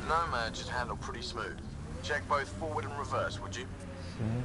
Nomad should handle pretty smooth. Check both forward and reverse, would you? Sim.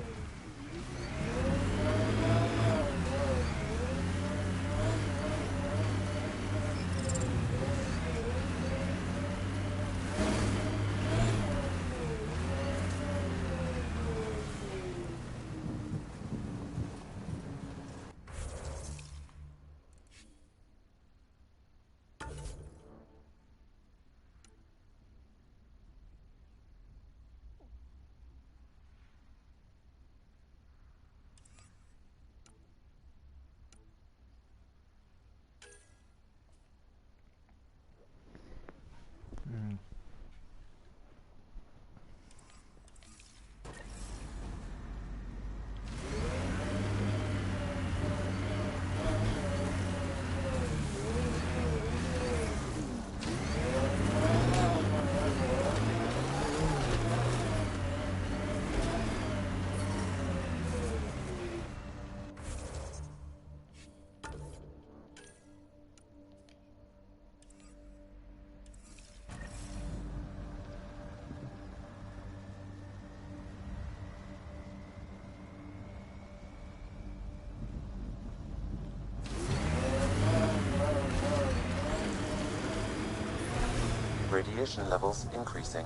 Radiation levels increasing.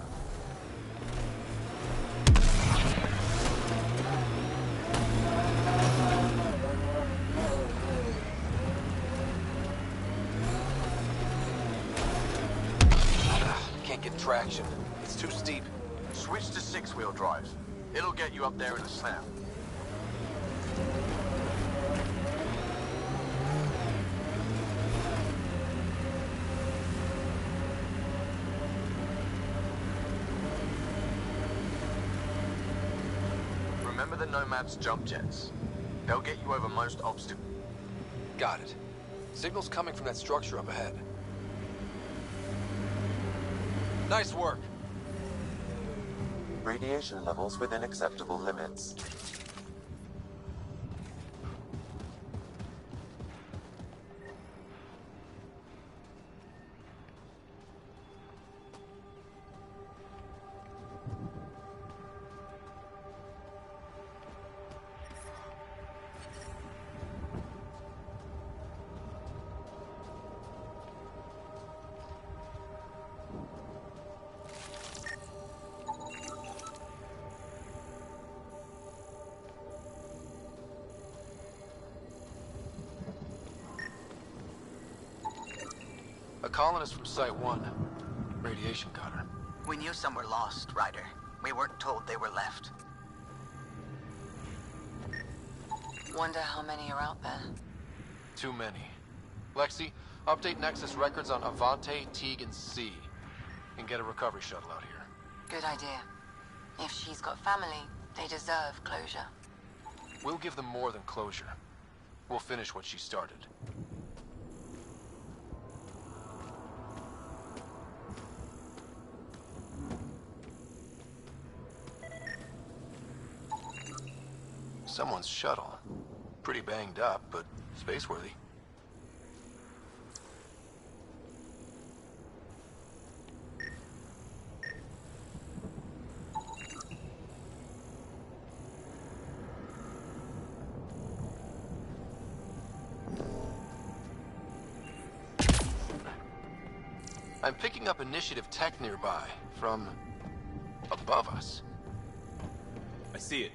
Can't get traction. It's too steep. Switch to six-wheel drive. It'll get you up there in a snap. Remember the Nomad's jump jets. They'll get you over most obstacles. Got it. Signal's coming from that structure up ahead. Nice work. Radiation levels within acceptable limits. A colonist from Site 1. Radiation cutter. We knew some were lost, Ryder. We weren't told they were left. Wonder how many are out there. Too many. Lexi, update Nexus records on Avante, Teague, and C. And get a recovery shuttle out here. Good idea. If she's got family, they deserve closure. We'll give them more than closure. We'll finish what she started. Someone's shuttle. Pretty banged up, but space-worthy. I'm picking up initiative tech nearby, from above us. I see it.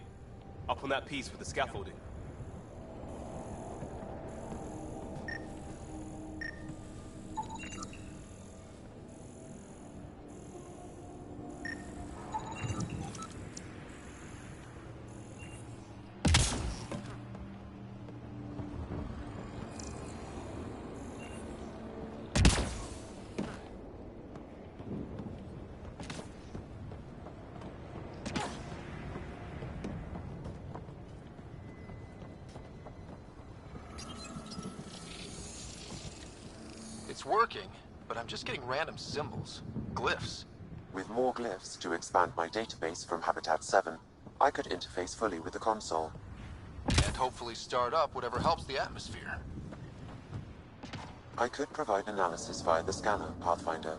Up on that piece with the scaffolding. It's working, but I'm just getting random symbols. Glyphs. With more glyphs to expand my database from Habitat 7, I could interface fully with the console. And hopefully start up whatever helps the atmosphere. I could provide analysis via the scanner, Pathfinder.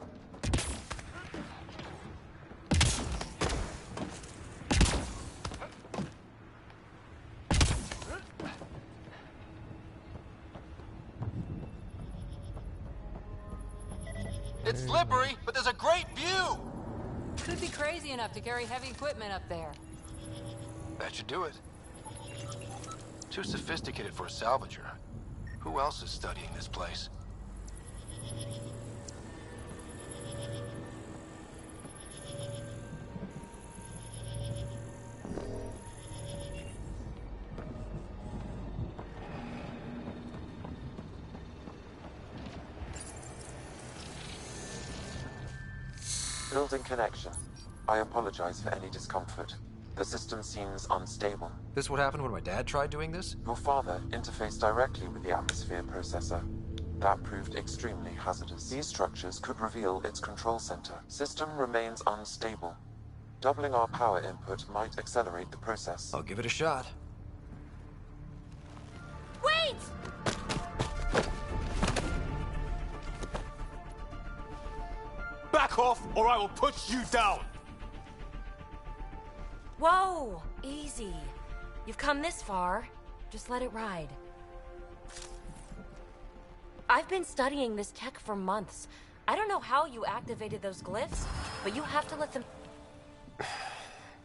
It's slippery, but there's a great view! Should be crazy enough to carry heavy equipment up there. That should do it. Too sophisticated for a salvager. Who else is studying this place? Building connection. I apologize for any discomfort. The system seems unstable. This what happened when my dad tried doing this? Your father interfaced directly with the atmosphere processor. That proved extremely hazardous. These structures could reveal its control center. System remains unstable. Doubling our power input might accelerate the process. I'll give it a shot. Wait! Back off, or I will put you down! Whoa! Easy. You've come this far. Just let it ride. I've been studying this tech for months. I don't know how you activated those glyphs, but you have to let them...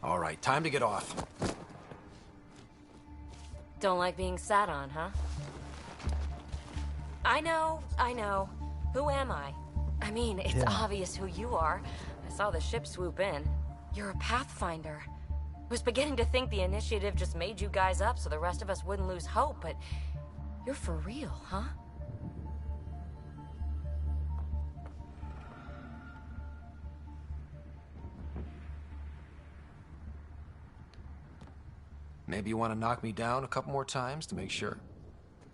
All right, time to get off. Don't like being sat on, huh? I know. Who am I? I mean, it's obvious who you are. I saw the ship swoop in. You're a Pathfinder. Was beginning to think the initiative just made you guys up so the rest of us wouldn't lose hope, but you're for real, huh? Maybe you want to knock me down a couple more times to make sure?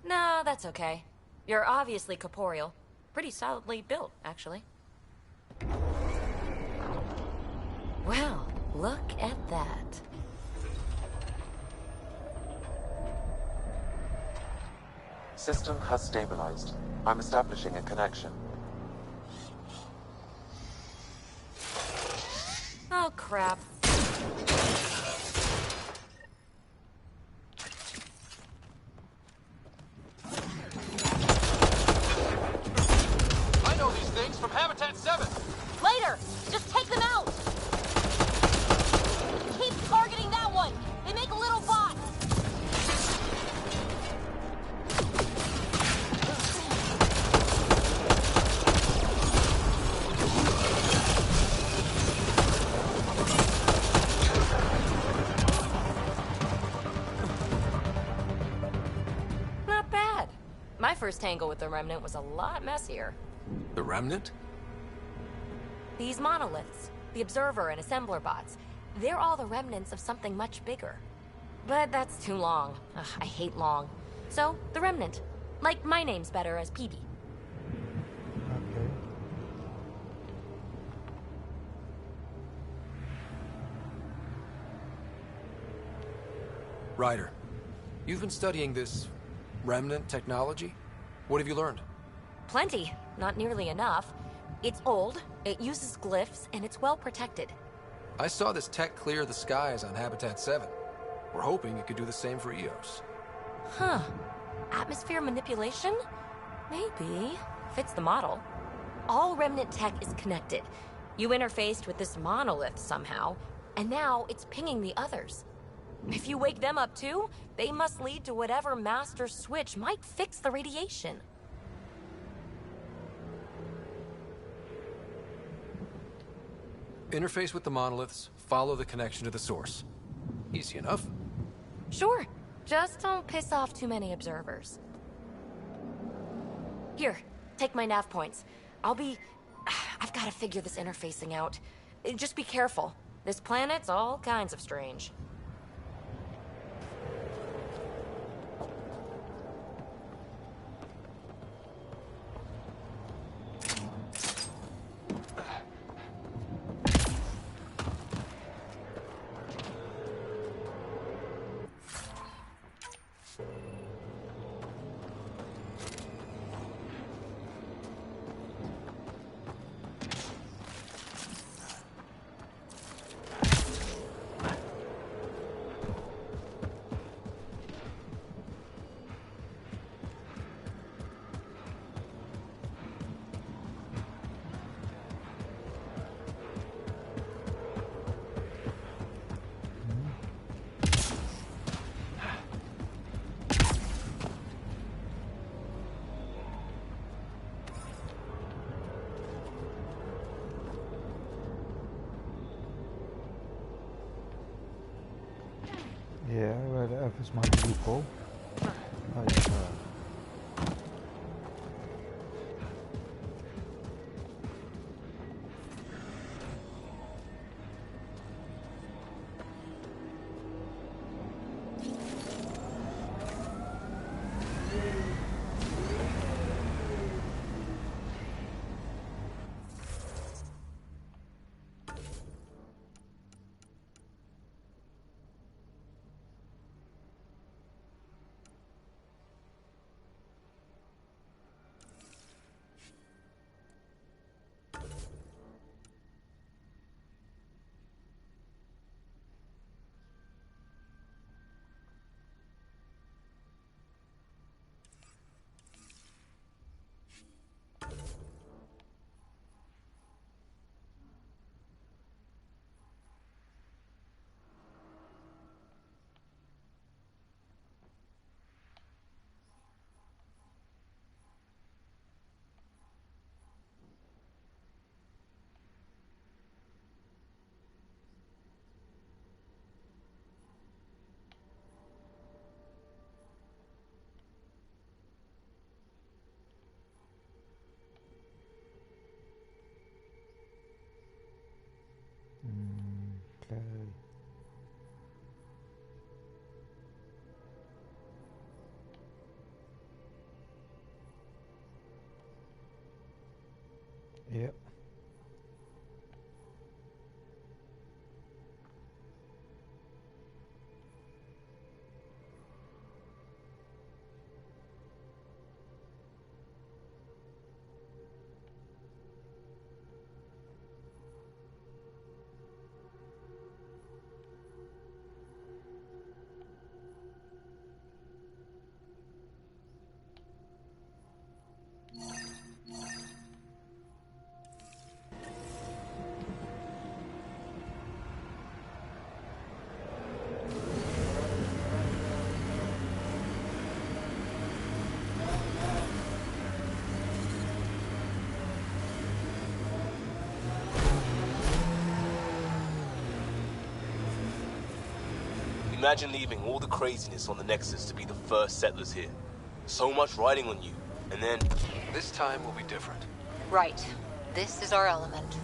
Nah, that's okay. You're obviously corporeal. Pretty solidly built, actually. Well, look at that. System has stabilized. I'm establishing a connection. Oh, crap. I know these things from Habitat 7! Later! Just take them out! Keep targeting that one! They make little bots! Not bad. My first tangle with the Remnant was a lot messier. The Remnant? These monoliths, the Observer and Assembler bots, they're all the remnants of something much bigger. But that's too long. Ugh, I hate long. So, the Remnant. Like, my name's better as PB. Okay. Ryder, you've been studying this Remnant technology? What have you learned? Plenty. Not nearly enough. It's old, it uses glyphs, and it's well protected. I saw this tech clear the skies on Habitat 7. We're hoping it could do the same for EOS. Huh. Atmosphere manipulation? Maybe. Fits the model. All Remnant tech is connected. You interfaced with this monolith somehow, and now it's pinging the others. If you wake them up too, they must lead to whatever master switch might fix the radiation. Interface with the monoliths, follow the connection to the source. Easy enough. Sure. Just don't piss off too many observers. Here, take my nav points. I've got to figure this interfacing out. Just be careful. This planet's all kinds of strange. Yeah, where the F is my loophole. Right, okay. Yep. Imagine leaving all the craziness on the Nexus to be the first settlers here. So much riding on you, and then... This time will be different. Right. This is our element.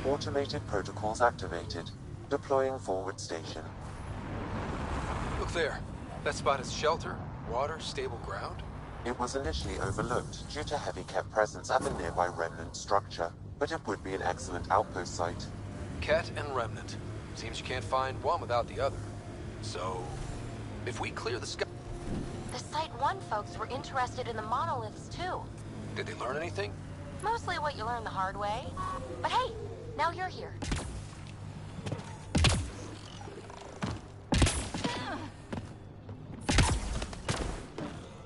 Automated protocols activated. Deploying forward station. Look there. That spot is shelter, water, stable ground. It was initially overlooked due to heavy kept presence at the nearby remnant structure, but it would be an excellent outpost site. Ket and Remnant. Seems you can't find one without the other. So, if we clear the sky... The Site 1 folks were interested in the monoliths, too. Did they learn anything? Mostly what you learn the hard way. But hey, now you're here.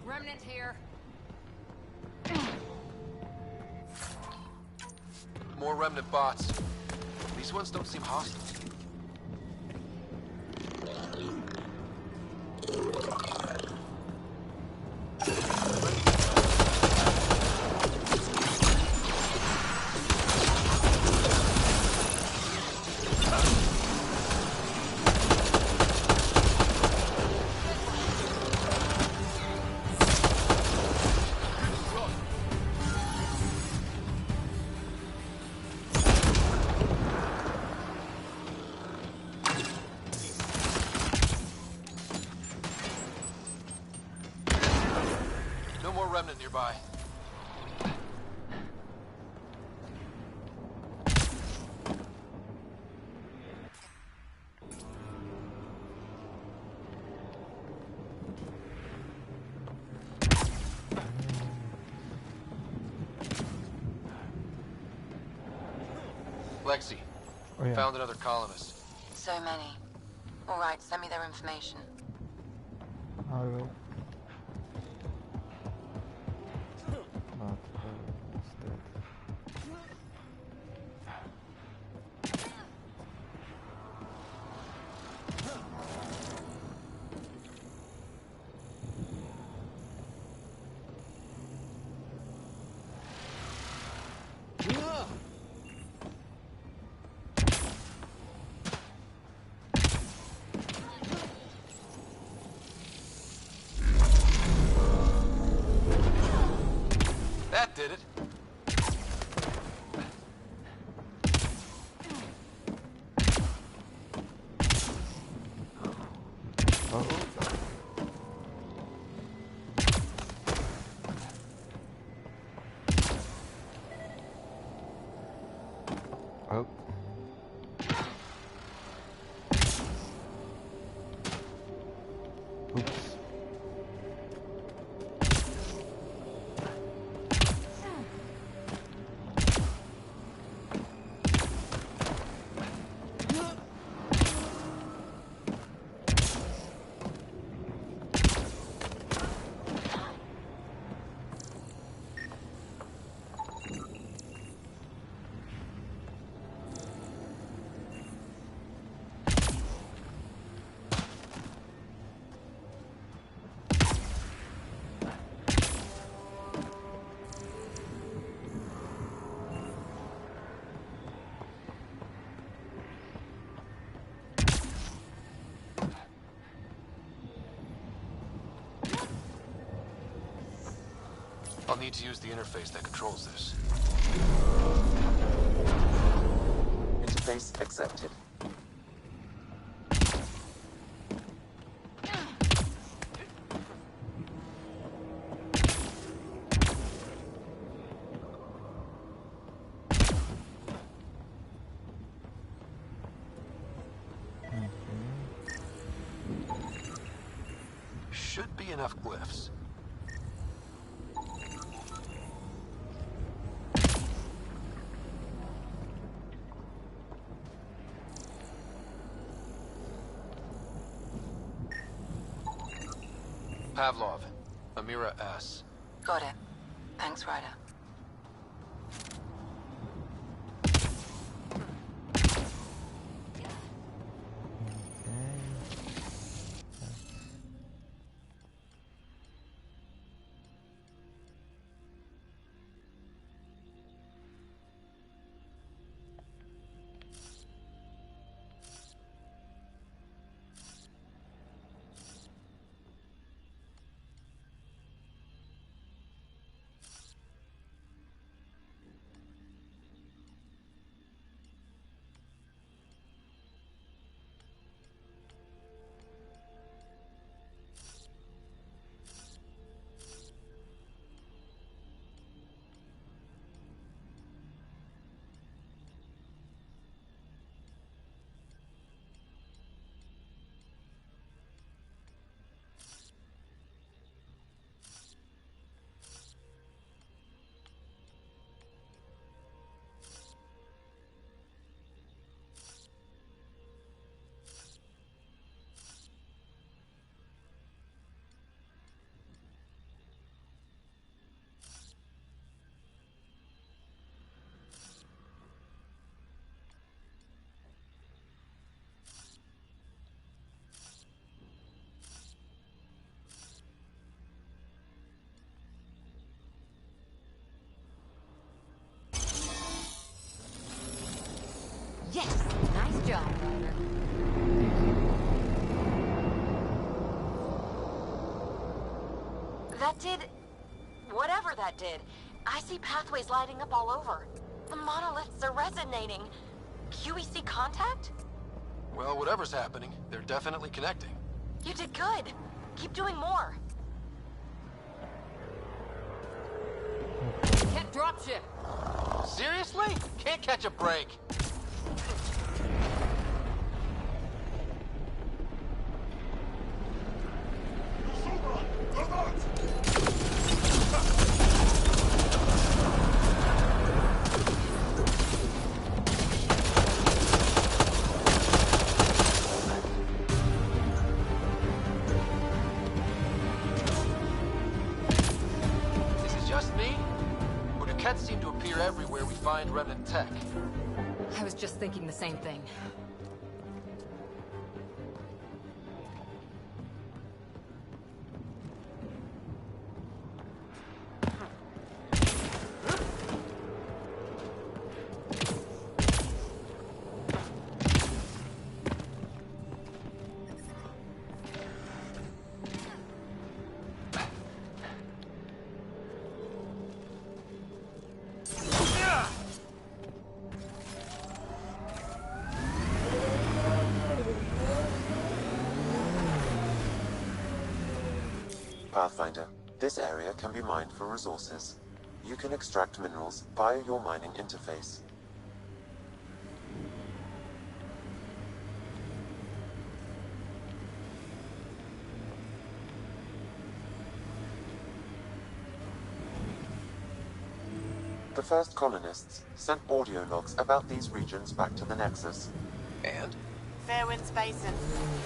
Remnant here. More remnant bots. These ones don't seem hostile. No more remnant nearby. Lexi, Oh yeah. found another colonist. So many. All right, send me their information. I will. But it's dead. That did it. Oh. Oh. Oops. I'll need to use the interface that controls this. Interface accepted. Should be enough glyphs. Pavlov, Amira S. Got it. Thanks, Ryder. That did... whatever that did. I see pathways lighting up all over. The monoliths are resonating. QEC contact? Well, whatever's happening, they're definitely connecting. You did good. Keep doing more. Can't dropship. Seriously? Can't catch a break. Is it just me? Or do cats seem to appear everywhere we find remnant tech? I was just thinking the same thing. Pathfinder, this area can be mined for resources. You can extract minerals via your mining interface. The first colonists sent audio logs about these regions back to the Nexus. And? Fairwinds Basin.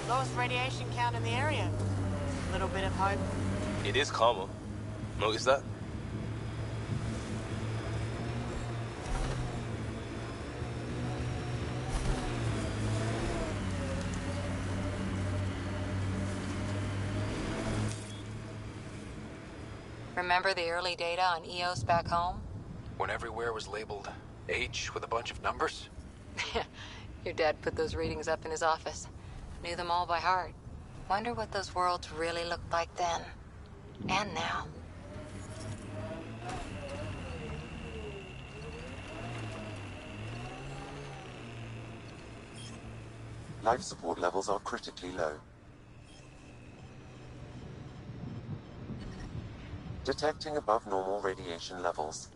Lowest radiation count in the area. Little bit of hope. It is calmer. Notice that? Remember the early data on EOS back home? When everywhere was labeled H with a bunch of numbers? Your dad put those readings up in his office. Knew them all by heart. Wonder what those worlds really looked like then. And now. Life support levels are critically low. Detecting above normal radiation levels.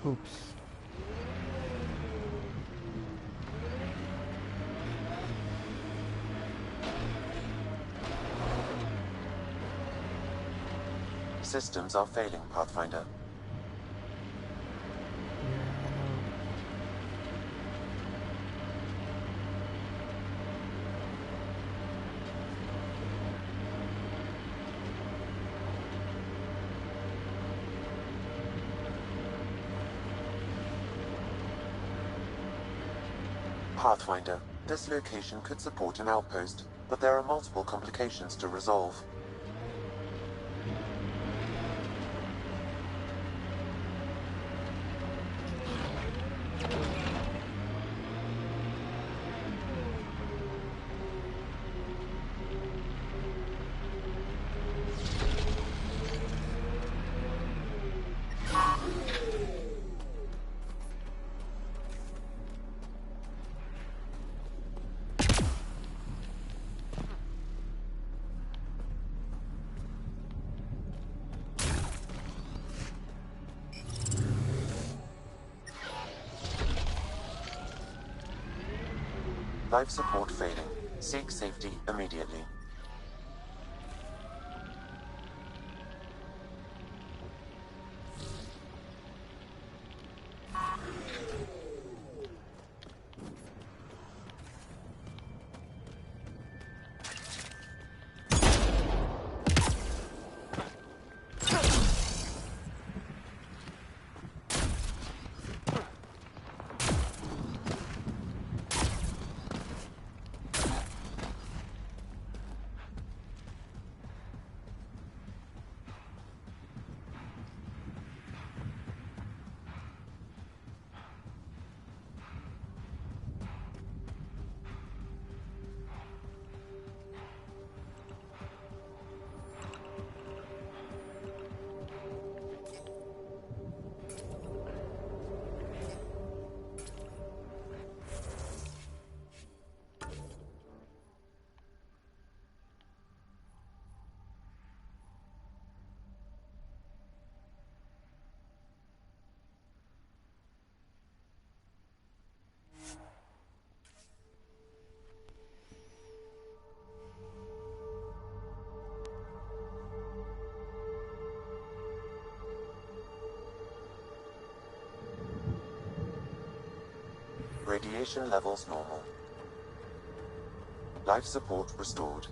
Oops. Systems are failing, Pathfinder. Pathfinder, this location could support an outpost, but there are multiple complications to resolve. Life support failing. Seek safety immediately. Radiation levels normal. Life support restored.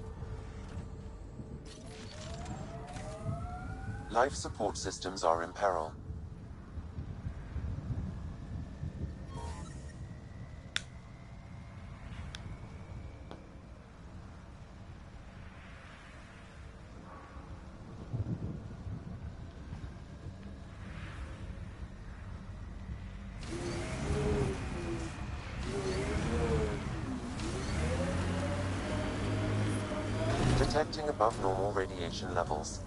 Life support systems are in peril. Detecting above normal radiation levels.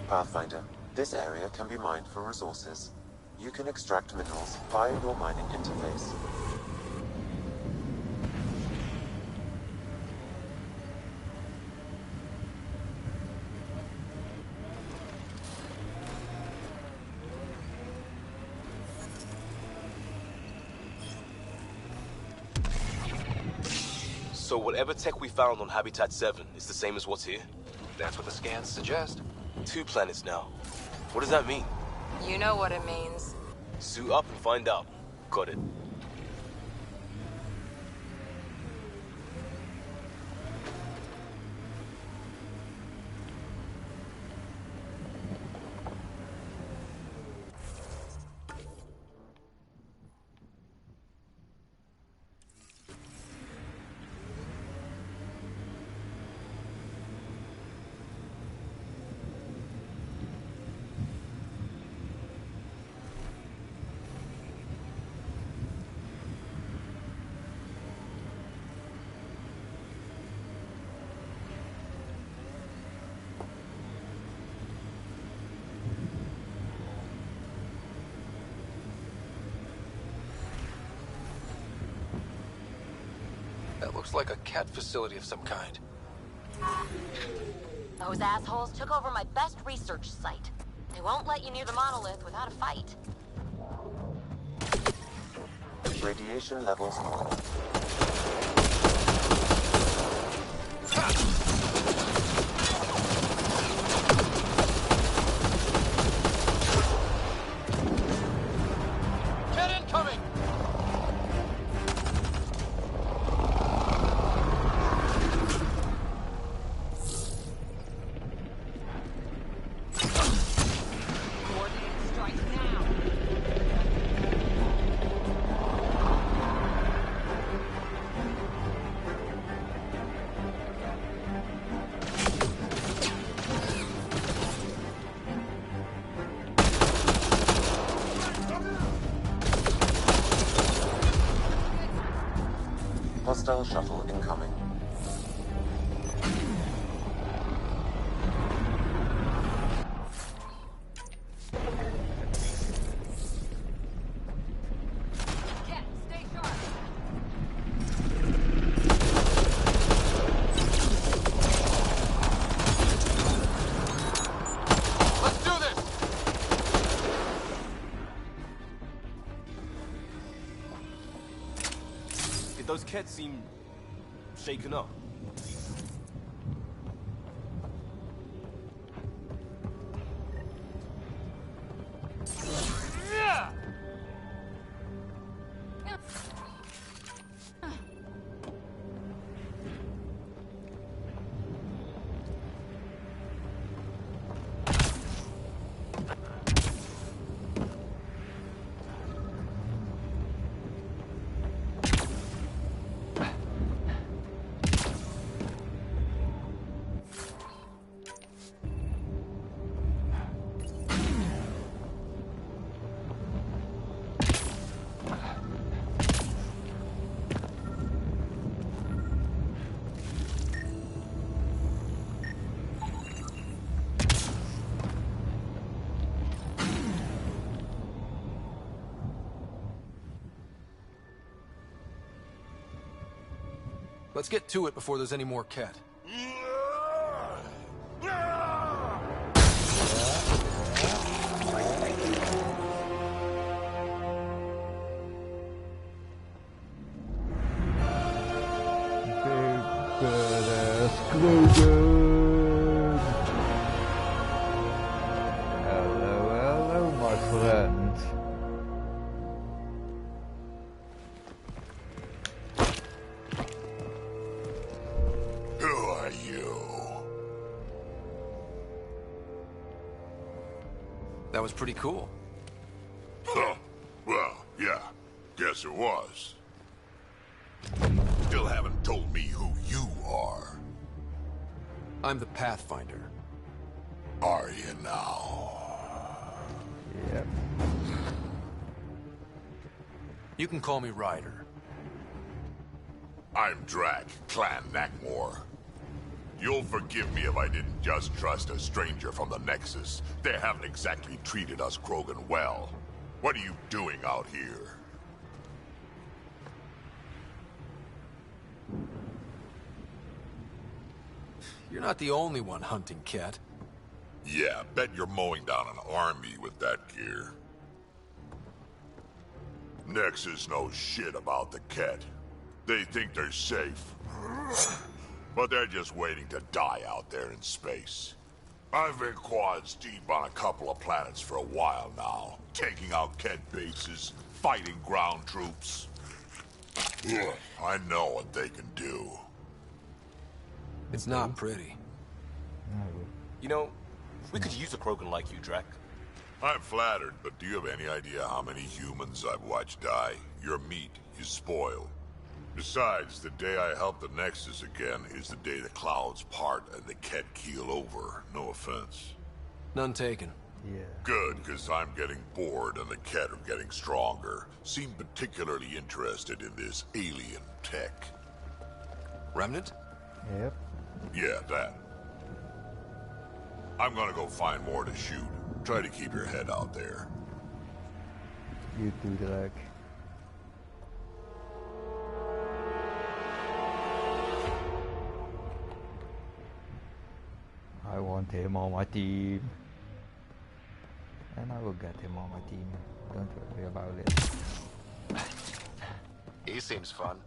Pathfinder, this area can be mined for resources. You can extract minerals via your mining interface. So whatever tech we found on Habitat 7 is the same as what's here? That's what the scans suggest. 2 planets now. What does that mean? You know what it means. Suit up and find out. Got it. That looks like a cat facility of some kind. Those assholes took over my best research site. They won't let you near the monolith without a fight. Radiation levels normal. Get incoming! Hostile shuttle incoming. Let's do this! Did those cats seem shaken up? Let's get to it before there's any more cat. friend. Who are you? That was pretty cool. Huh. Well, yeah. Guess it was. Still haven't told me who you are. I'm the Pathfinder. Are you now? Yep. You can call me Ryder. I'm Drac, Clan Nakmor. You'll forgive me if I didn't just trust a stranger from the Nexus. They haven't exactly treated us Krogan well. What are you doing out here? You're not the only one hunting Ket. Yeah, bet you're mowing down an army with that gear. Nexus knows shit about the Ket. They think they're safe. But they're just waiting to die out there in space. I've been quads deep on a couple of planets for a while now, taking out Ket bases, fighting ground troops. I know what they can do. It's not pretty. No. You know, we could use a Krogan like you, Drac. I'm flattered, but do you have any idea how many humans I've watched die? Your meat is spoiled. Besides, the day I help the Nexus again is the day the clouds part and the Ket keel over. No offense. None taken. Yeah. Good, because I'm getting bored and the Ket are getting stronger. Seem particularly interested in this alien tech. Remnant? Yep. Yeah, that. I'm gonna go find more to shoot. Try to keep your head out there. You too, Drac. I want him on my team. And I will get him on my team. Don't worry about it. He seems fun.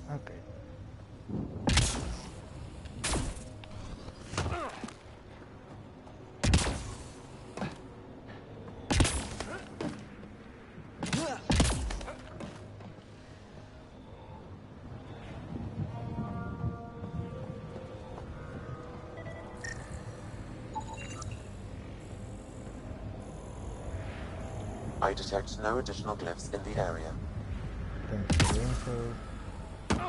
Okay. I detect no additional glyphs in the area. Thanks for the info. Yeah.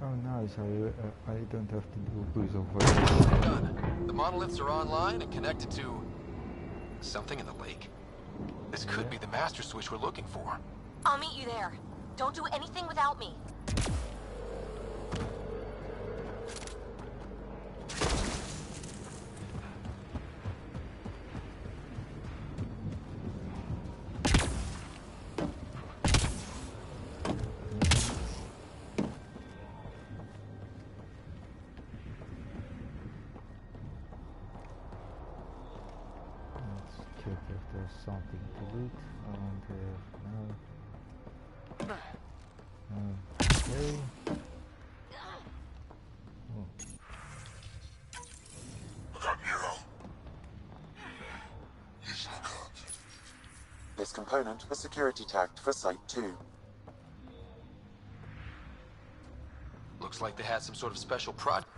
Oh nice, I don't have to do a puzzle for this. Done. The monoliths are online and connected to something in the lake. This could be the master switch we're looking for. I'll meet you there. Don't do anything without me. Let's check if there's something to loot. Around here, no. Okay. Oh. component was security tagged for Site 2. Looks like they had some sort of special project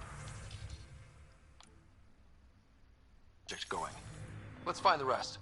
going. Let's find the rest.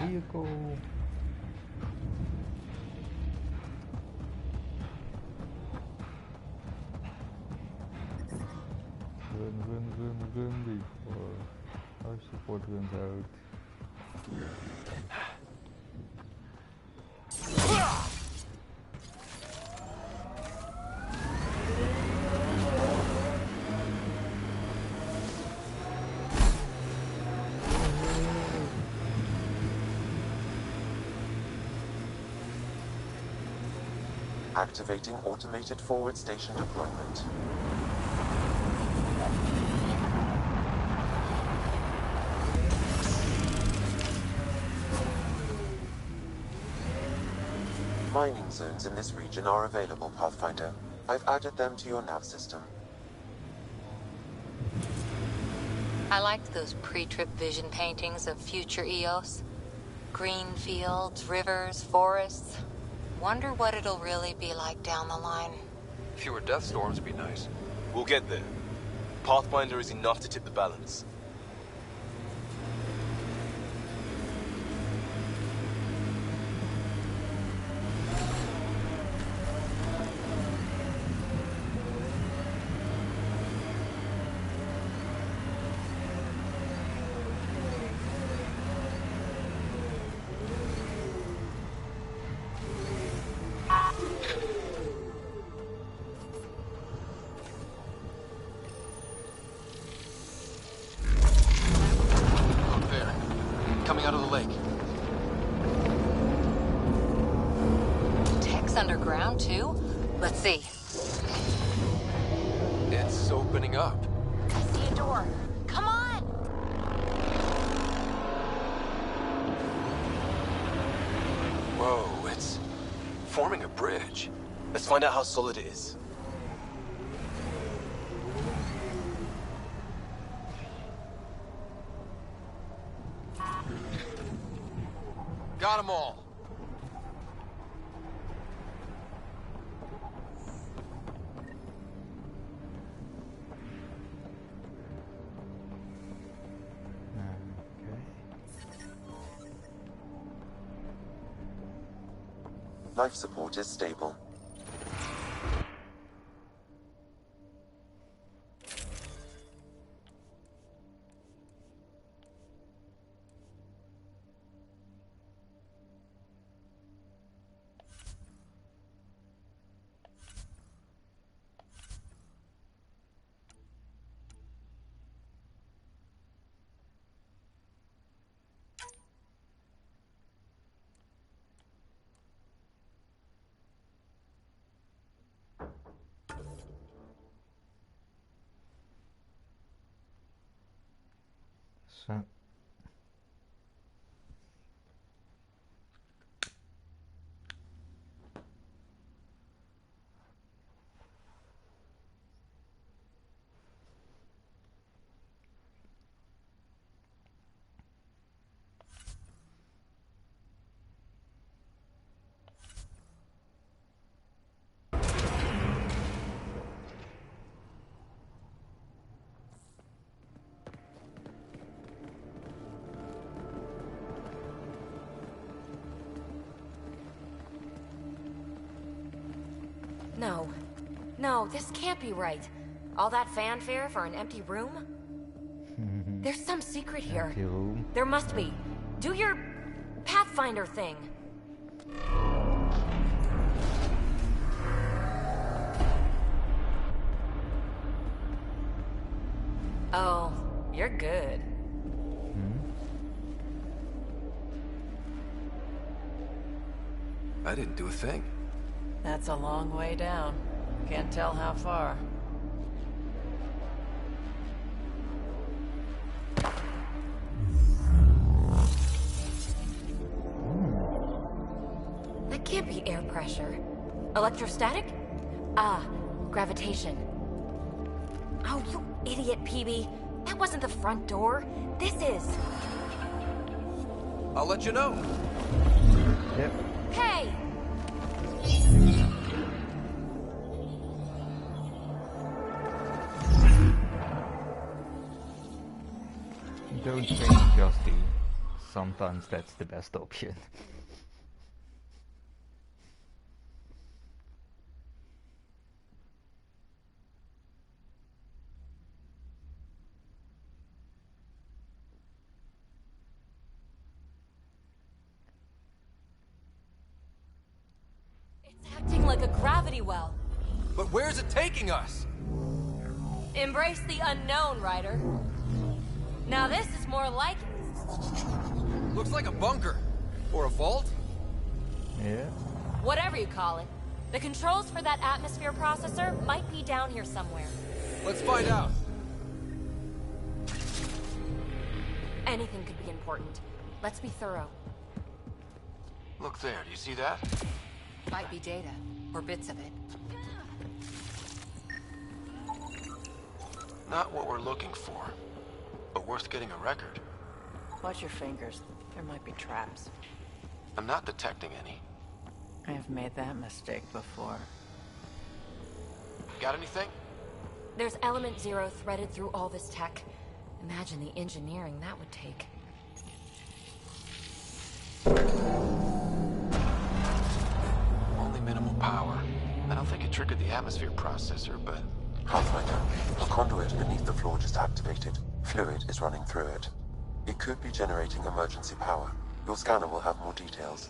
Vehicle. Run before our support runs out. Activating automated forward station deployment. Mining zones in this region are available, Pathfinder. I've added them to your nav system. I liked those pre-trip vision paintings of future Eos. Green fields, rivers, forests. Wonder what it'll really be like down the line. Fewer death storms would be nice. We'll get there. Pathfinder is enough to tip the balance. Out of the lake. Tech's underground too? Let's see. It's opening up. I see a door. Come on! Whoa, it's forming a bridge. Let's find out how solid it is. Got them all. Life support is stable. So No. No, this can't be right. All that fanfare for an empty room? There's some secret here. empty room. There must be. Do your Pathfinder thing. Oh, you're good. I didn't do a thing. That's a long way down. Can't tell how far. That can't be air pressure. Electrostatic? Ah, gravitation. Oh, you idiot, PB. That wasn't the front door. This is. I'll let you know. Yep. Hey! Don't think, Justy. Sometimes that's the best option. Acting like a gravity well. But where's it taking us? Embrace the unknown, Ryder. Now this is more like it. Looks like a bunker. Or a vault? Yeah. Whatever you call it. The controls for that atmosphere processor might be down here somewhere. Let's find out. Anything could be important. Let's be thorough. Look there, do you see that? Might be data, or bits of it. Not what we're looking for, but worth getting a record. Watch your fingers. There might be traps. I'm not detecting any. I've made that mistake before. Got anything? There's element 0 threaded through all this tech. Imagine the engineering that would take. Only minimal power. I don't think it triggered the atmosphere processor, but... Pathfinder, a conduit beneath the floor just activated. Fluid is running through it. It could be generating emergency power. Your scanner will have more details.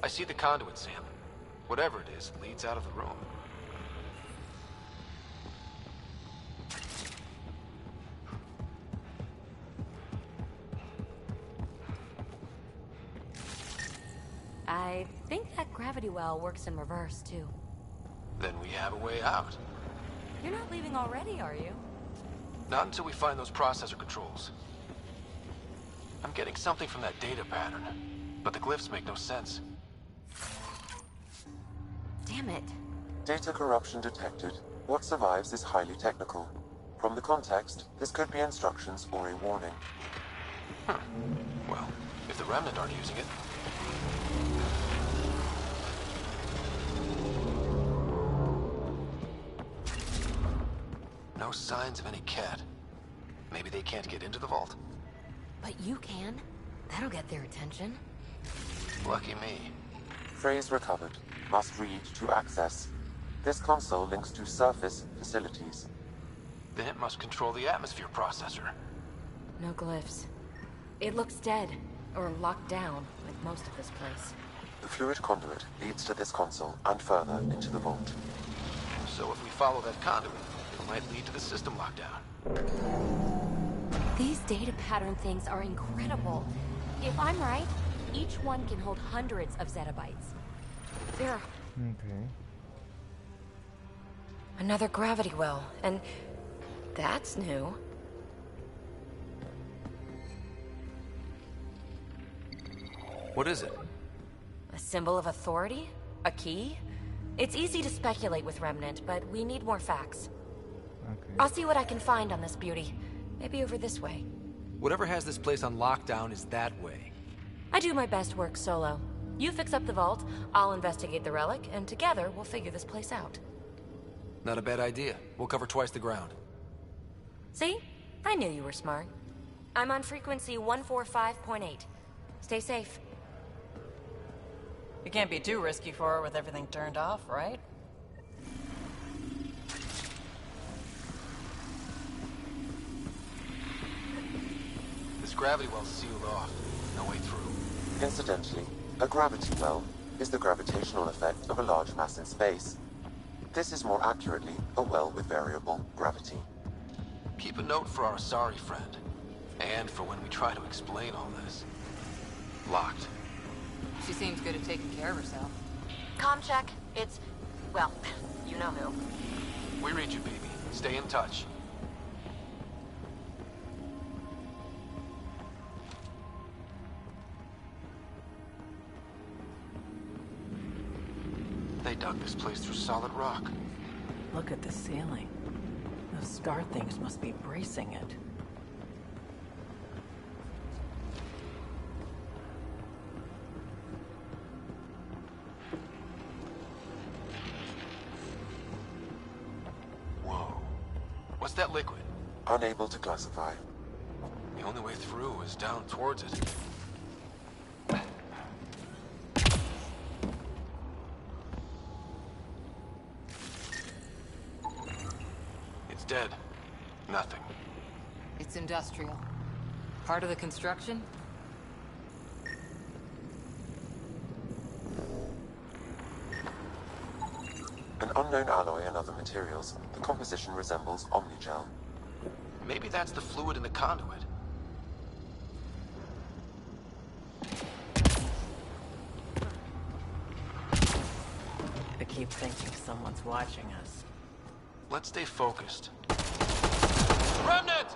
I see the conduit, Sam. Whatever it is, leads out of the room. I think that gravity well works in reverse, too. Then we have a way out. You're not leaving already, are you? Not until we find those processor controls. I'm getting something from that data pattern, but the glyphs make no sense. Damn it. Data corruption detected. What survives is highly technical. From the context, this could be instructions or a warning. Well, if the Remnant aren't using it... No signs of any cat. Maybe they can't get into the vault. But you can. That'll get their attention. Lucky me. Phrase recovered. Must read to access. This console links to surface facilities. Then it must control the atmosphere processor. No glyphs. It looks dead, or locked down, like most of this place. The fluid conduit leads to this console and further into the vault. So if we follow that conduit, it might lead to the system lockdown. These data pattern things are incredible. If I'm right, each one can hold hundreds of zettabytes. There are... Okay. Another gravity well, and that's new. What is it? A symbol of authority? A key? It's easy to speculate with Remnant, but we need more facts. Okay. I'll see what I can find on this beauty. Maybe over this way. Whatever has this place on lockdown is that way. I do my best work solo. You fix up the vault, I'll investigate the relic, and together we'll figure this place out. Not a bad idea. We'll cover twice the ground. See? I knew you were smart. I'm on frequency 145.8. Stay safe. You can't be too risky for her with everything turned off, right? This gravity well's sealed off. No way through. Incidentally, a gravity well is the gravitational effect of a large mass in space. This is more accurately a well with variable gravity. Keep a note for our Asari friend. And for when we try to explain all this. Locked. She seems good at taking care of herself. Comm check. It's... well, you know who. We read you, baby. Stay in touch. They dug this place through solid rock. Look at the ceiling. Those star things must be bracing it. Whoa. What's that liquid? Unable to classify. The only way through is down towards it. It's dead. Nothing. It's industrial. Part of the construction? An unknown alloy and other materials. The composition resembles omnigel. Maybe that's the fluid in the conduit. I keep thinking someone's watching us. Let's stay focused. Remnant!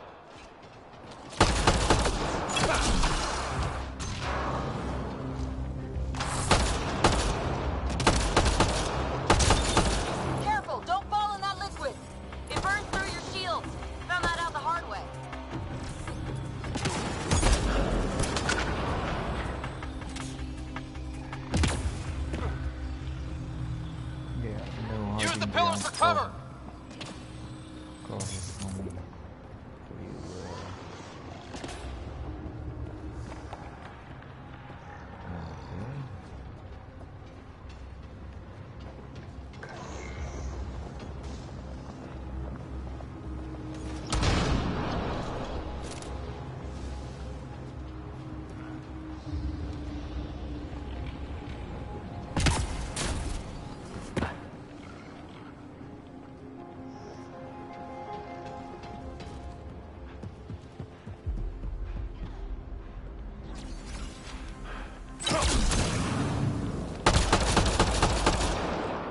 Careful! Don't fall in that liquid! It burns through your shields! Found that out the hard way. Yeah, no. Use the pillars for cover!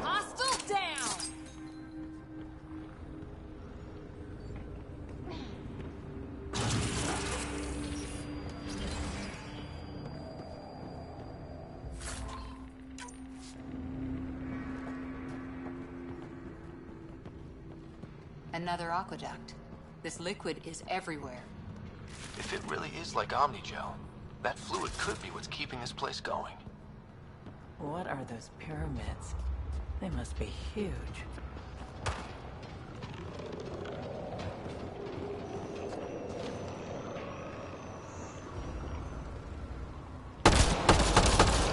Hostile down! Another aqueduct. This liquid is everywhere. If it really is like omnigel, that fluid could be what's keeping this place going. What are those pyramids? They must be huge.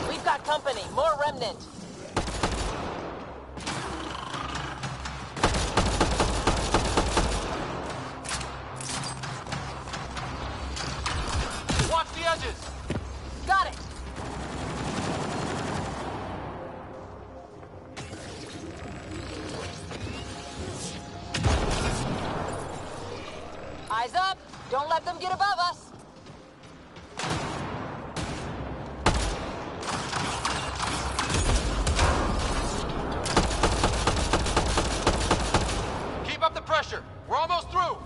We've got company. More remnant. Watch the edges! Got it! Eyes up! Don't let them get above us! Keep up the pressure! We're almost through!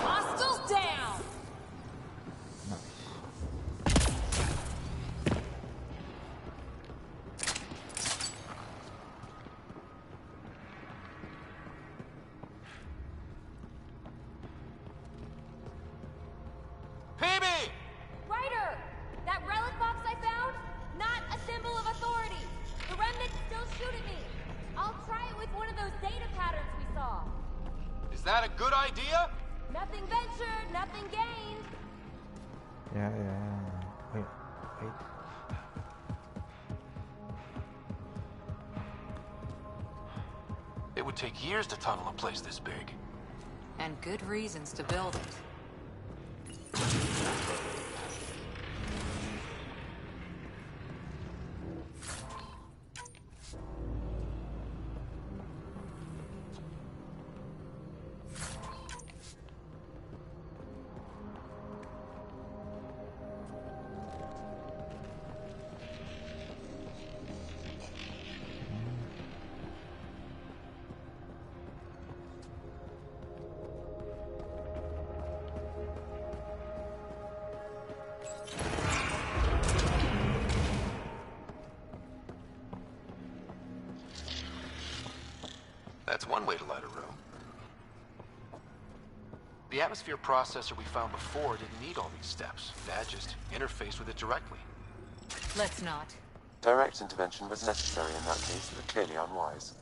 Hostiles down! PB! Ryder! That relic box I found? Not a symbol of authority! The remnants still shoot at me! I'll try it with one of those data patterns we saw. Is that a good idea? Nothing ventured, nothing gained. Yeah. Wait. It would take years to tunnel a place this big. And good reasons to build it. That's one way to light a room. The atmosphere processor we found before didn't need all these steps. Dad just interfaced with it directly. Let's not. Direct intervention was necessary in that case, but clearly unwise.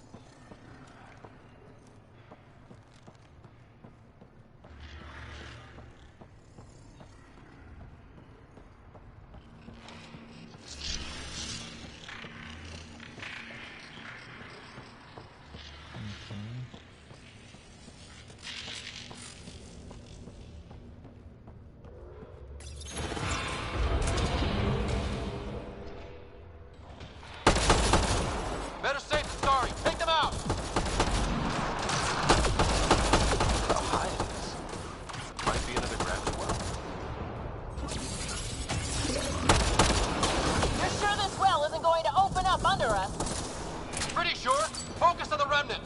Better safe than sorry. Take them out! How high it is. Might be another gravity well. You're sure this well isn't going to open up under us? Pretty sure. Focus on the remnant.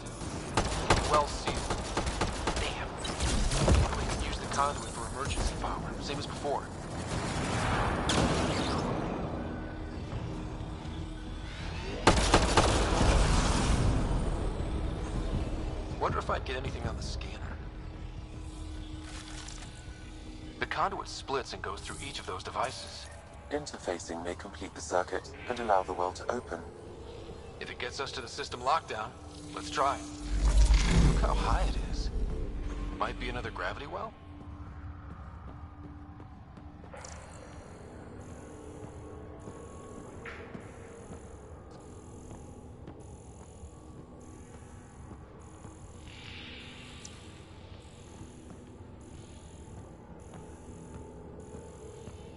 Well sealed. Damn. We can use the conduit for emergency power, same as before. Wonder if I'd get anything on the scanner. The conduit splits and goes through each of those devices. Interfacing may complete the circuit and allow the well to open. If it gets us to the system lockdown, let's try. Look how high it is. Might be another gravity well?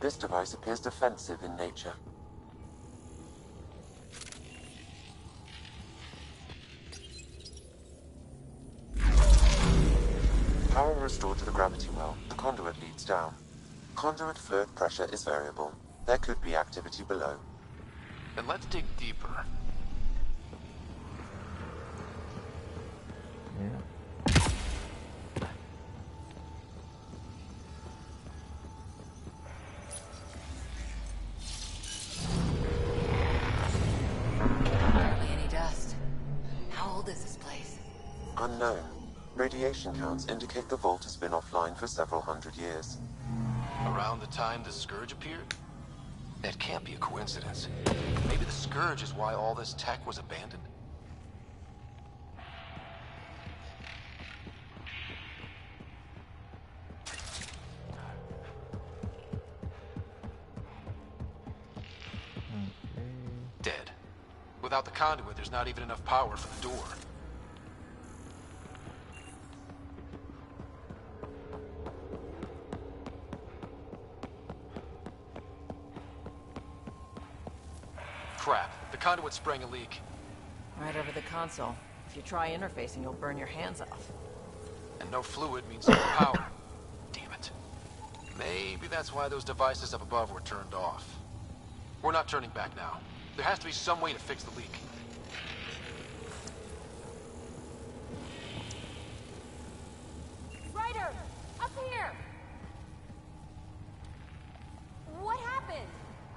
This device appears defensive in nature. Power restored to the gravity well. The conduit leads down. Conduit fluid pressure is variable. There could be activity below. Then let's dig deeper. Yeah. Hardly any dust. How old is this place? Unknown. Radiation counts indicate the vault has been offline for several hundred years. Around the time the Scourge appeared? That can't be a coincidence. Maybe the Scourge is why all this tech was abandoned? Dead. Without the conduit, there's not even enough power for the door. Crap. The conduit sprang a leak. Right over the console. If you try interfacing, you'll burn your hands off. And no fluid means no power. Damn it. Maybe that's why those devices up above were turned off. We're not turning back now. There has to be some way to fix the leak. Ryder! Up here! What happened?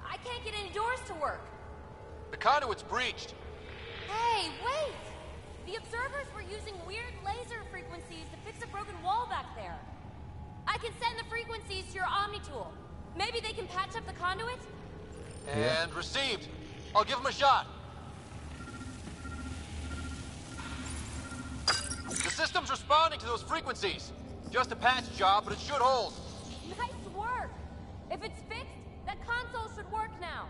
I can't get any doors to work. The conduit's breached. Hey, wait! The observers were using weird laser frequencies to fix a broken wall back there. I can send the frequencies to your Omni tool. Maybe they can patch up the conduit? And received. I'll give him a shot. The system's responding to those frequencies. Just a patch job, but it should hold. Nice work! If it's fixed, that console should work now.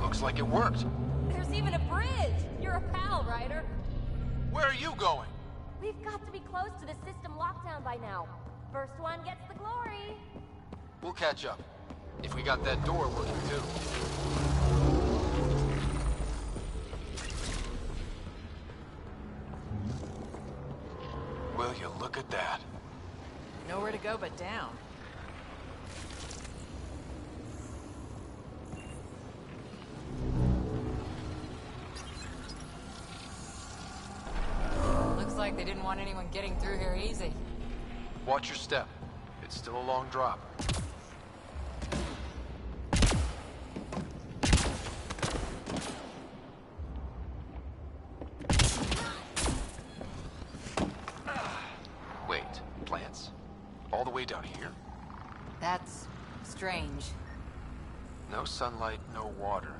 Looks like it worked. There's even a bridge! You're a pal, Ryder. Where are you going? We've got to be close to the system lockdown by now. First one gets the glory. We'll catch up. If we got that door working too. Will you look at that? Nowhere to go but down. Looks like they didn't want anyone getting through here easy. Watch your step. It's still a long drop. way down here? That's strange. No sunlight, no water.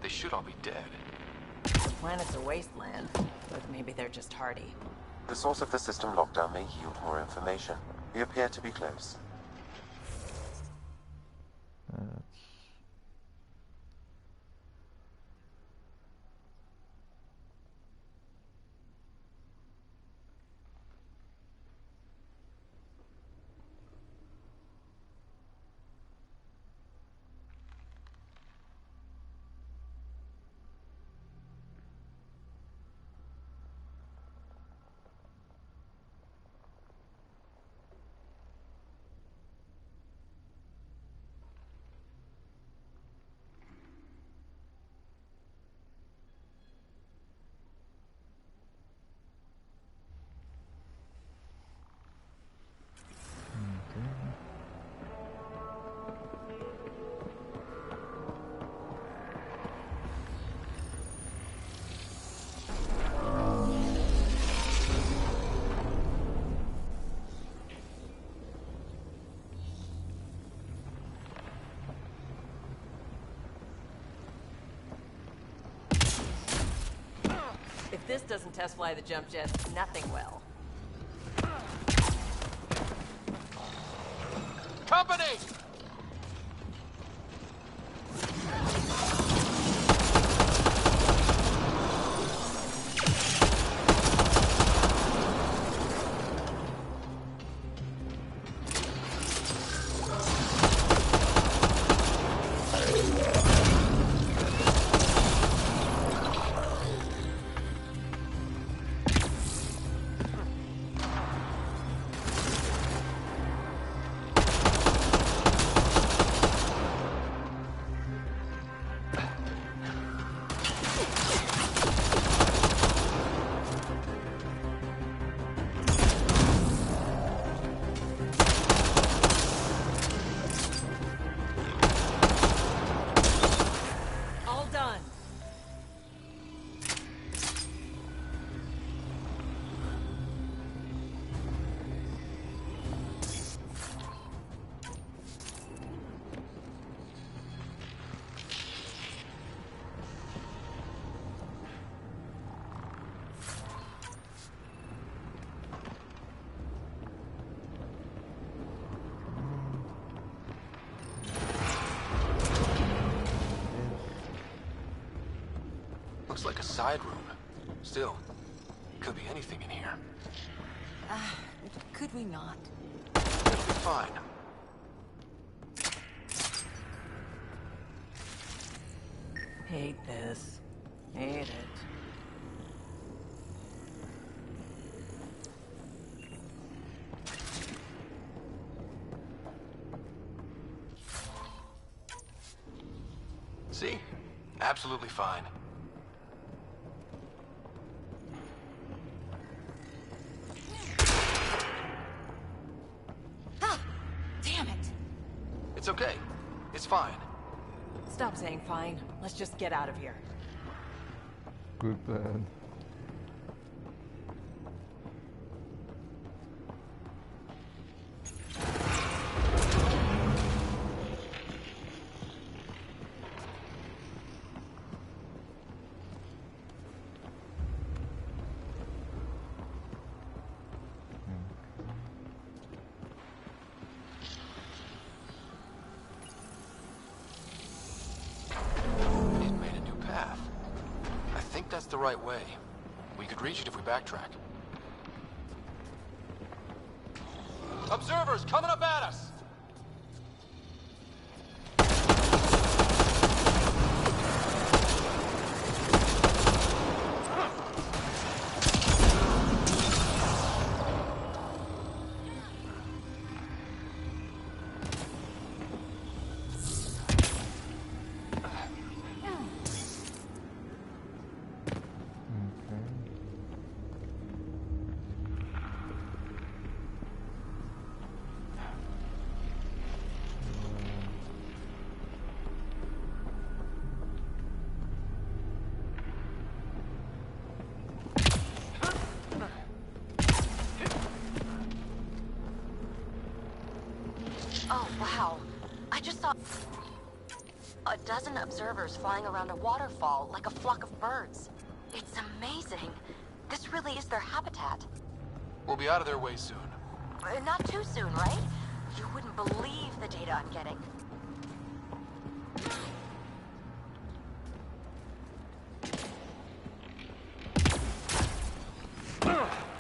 They should all be dead. The planet's a wasteland, but maybe they're just hardy. The source of the system lockdown may yield more information. We appear to be close. If this doesn't test fly the jump jets, nothing will. Company! All done. Looks like a side room. Still, could be anything in here. Could we not? It'll be fine. Hate this. Hate it. See? Absolutely fine. Damn it! It's okay. It's fine. Stop saying fine. Let's just get out of here. Good plan. It made a new path. I think that's the right way. We could reach it if we backtrack. Observers coming up at us! Wow. I just saw a dozen observers flying around a waterfall like a flock of birds. It's amazing. This really is their habitat. We'll be out of their way soon. Not too soon, right? You wouldn't believe the data I'm getting.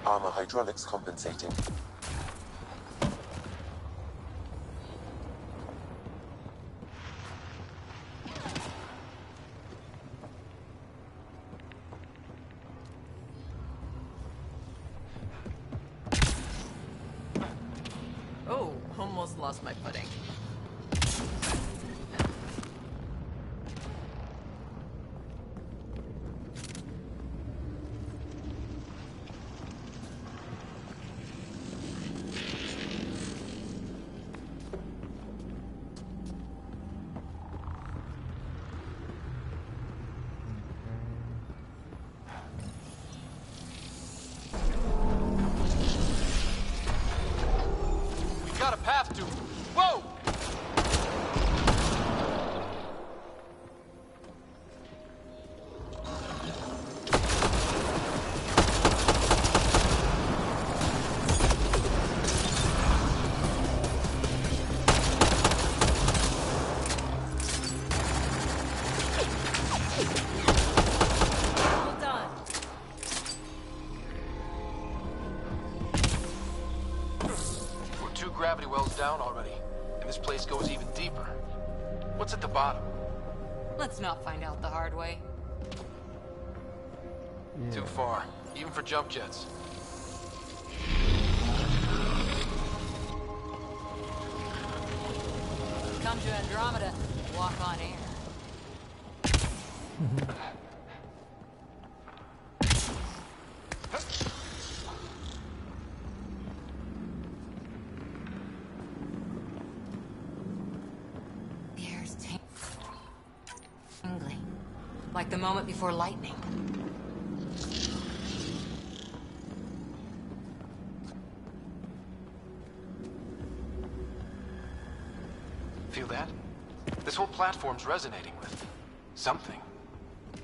Armor hydraulics compensating. Oh, almost lost my footing. Got a path to... Whoa! Well done. We're 2 gravity wells down already, and this place goes even deeper. What's at the bottom? Let's not find out the hard way. Too far, even for jump jets. Come to Andromeda, walk on air. The air's tingling, like the moment before lightning. Feel that? This whole platform's resonating with something.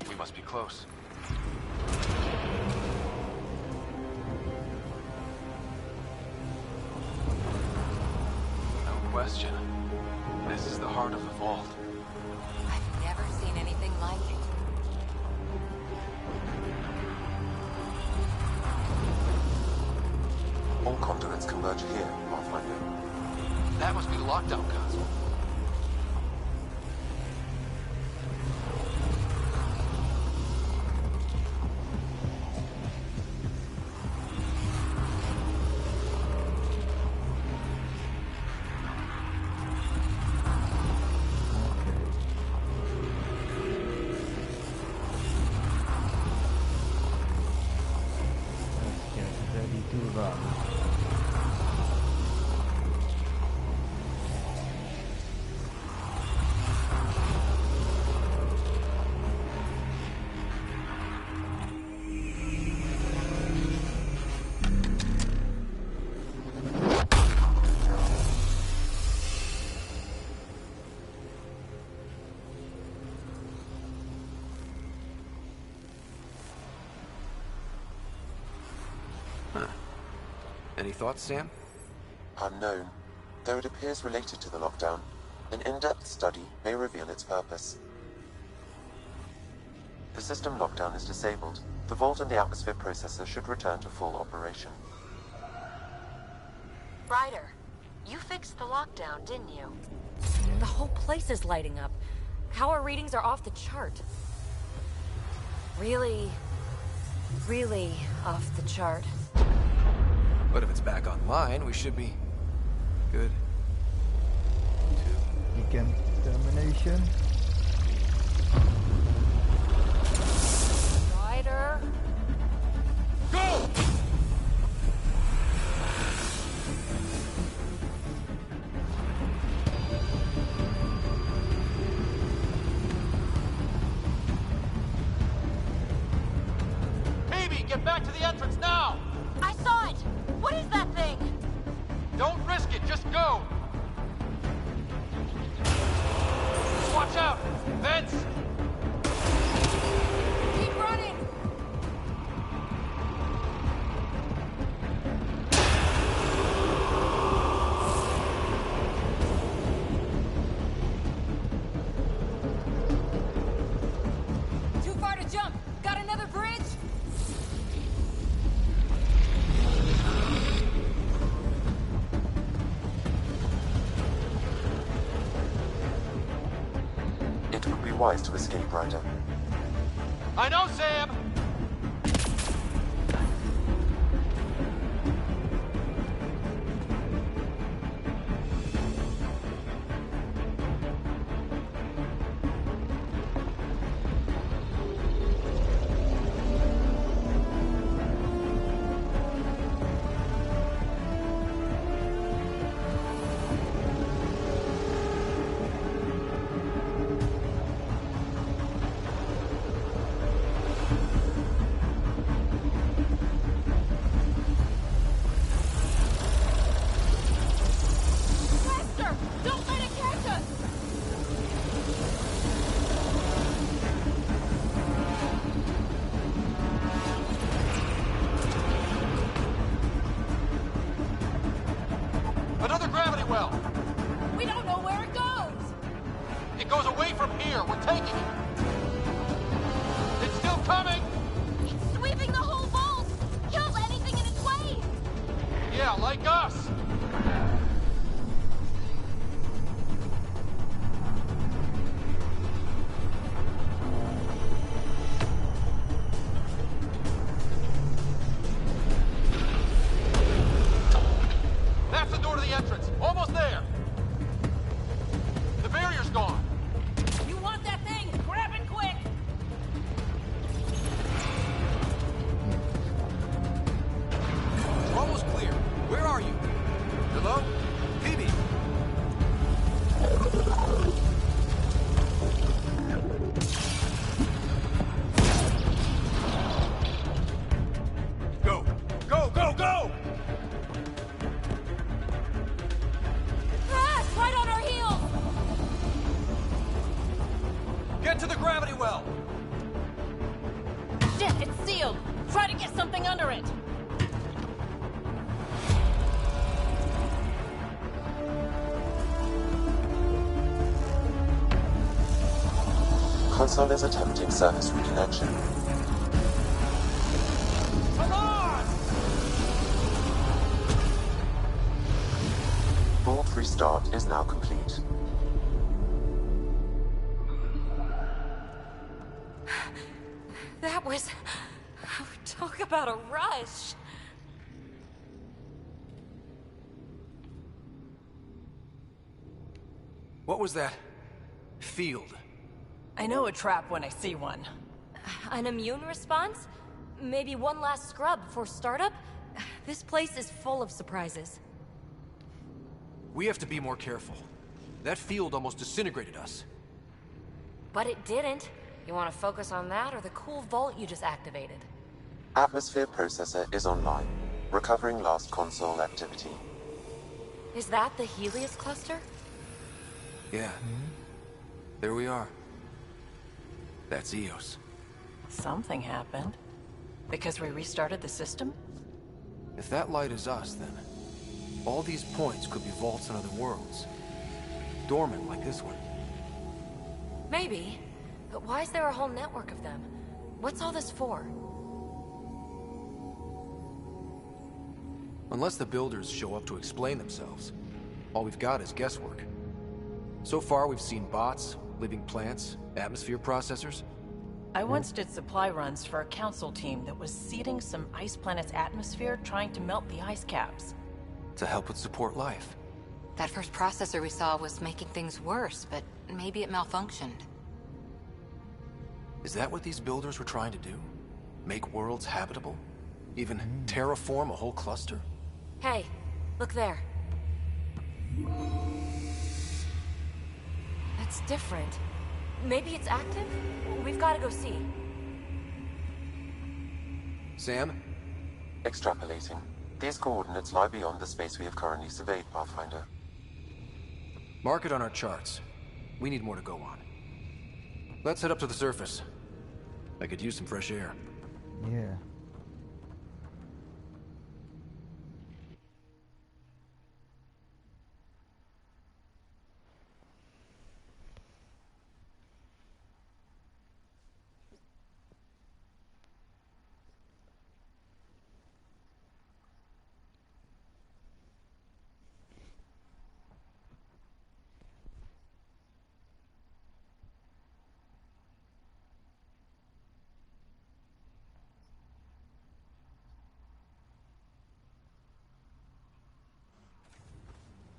We must be close. No question. This is the heart of the vault. I've never seen anything like it. All conduits converge here, Pathfinder. That must be the lockdown console. Let's get ready to run. Any thoughts, Sam? Unknown. Though it appears related to the lockdown, an in-depth study may reveal its purpose. The system lockdown is disabled. The vault and the atmosphere processor should return to full operation. Ryder, you fixed the lockdown, didn't you? The whole place is lighting up. Power readings are off the chart. Really off the chart. But if it's back online, we should be good. Decontamination. Ryder? Go! Baby, get back to the entrance now! I saw it! What is that thing? Don't risk it, just go! Watch out! Vents! Keep running! Too far to jump! Got another bridge? It would be wise to escape, Ryder. I know, Sam! Faster! Don't let it catch us! Another gravity well! We don't know where it goes! It goes away from here. We're taking it. It's still coming! It's sweeping the whole vault! Kills anything in its way! Yeah, like us! That's the door to the entrance. Almost there. The barrier's gone. You want that thing? Grab it quick! We're almost clear. Where are you? Hello? Phoebe? Go! Go, go, go! Ah, it's right on our heels! Get to the gravity well! Shit, it's sealed! Try to get something under it! Console is attempting service reconnection. Come on! Vault restart is now complete. That was... Talk about a rush. What was that? Field. I know a trap when I see one. An immune response? Maybe one last scrub before startup? This place is full of surprises. We have to be more careful. That field almost disintegrated us. But it didn't. You want to focus on that or the cool vault you just activated? Atmosphere processor is online. Recovering lost console activity. Is that the Helios cluster? Yeah. There we are. That's Eos. Something happened. Because we restarted the system? If that light is us, then all these points could be vaults on other worlds. Dormant like this one. Maybe. But why is there a whole network of them? What's all this for? Unless the builders show up to explain themselves, all we've got is guesswork. So far, we've seen bots, living plants, atmosphere processors. I once did supply runs for a council team that was seeding some ice planet's atmosphere, trying to melt the ice caps. To help with support life. That first processor we saw was making things worse, but maybe it malfunctioned. Is that what these builders were trying to do? Make worlds habitable? Even terraform a whole cluster? Hey, look there. That's different. Maybe it's active? We've got to go see. Sam? Extrapolating. These coordinates lie beyond the space we have currently surveyed, Pathfinder. Mark it on our charts. We need more to go on. Let's head up to the surface. I could use some fresh air. Yeah.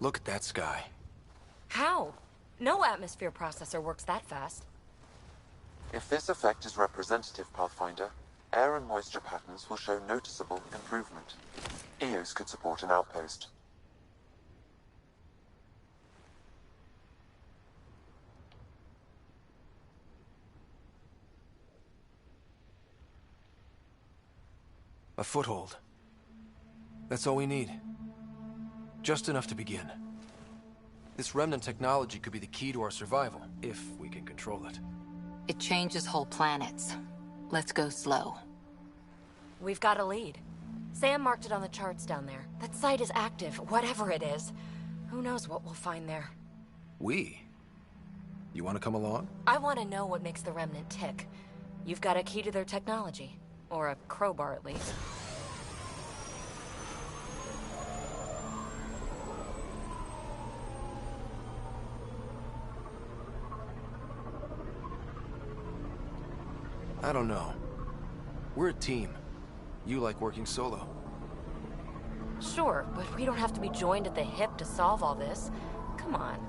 Look at that sky. How? No atmosphere processor works that fast. If this effect is representative, Pathfinder, air and moisture patterns will show noticeable improvement. EOS could support an outpost. A foothold. That's all we need. Just enough to begin. This remnant technology could be the key to our survival, if we can control it. It changes whole planets. Let's go slow. We've got a lead. Sam marked it on the charts down there. That site is active, whatever it is. Who knows what we'll find there. We? You want to come along? I want to know what makes the Remnant tick. You've got a key to their technology. Or a crowbar, at least. I don't know. We're a team. You like working solo. Sure, but we don't have to be joined at the hip to solve all this. Come on.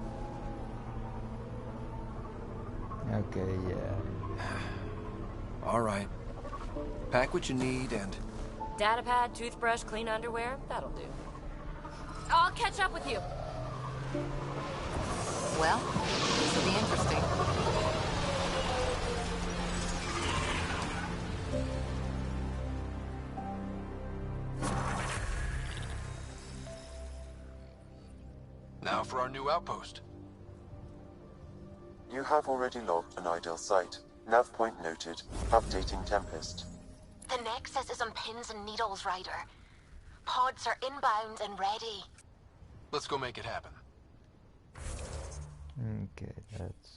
Okay, yeah. All right. Pack what you need and... Datapad, toothbrush, clean underwear, that'll do. I'll catch up with you. Well, this will be interesting. Now for our new outpost. You have already logged an ideal site. Nav point noted. Updating Tempest. The Nexus is on pins and needles, Ryder. Pods are inbound and ready. Let's go make it happen. Okay, that's...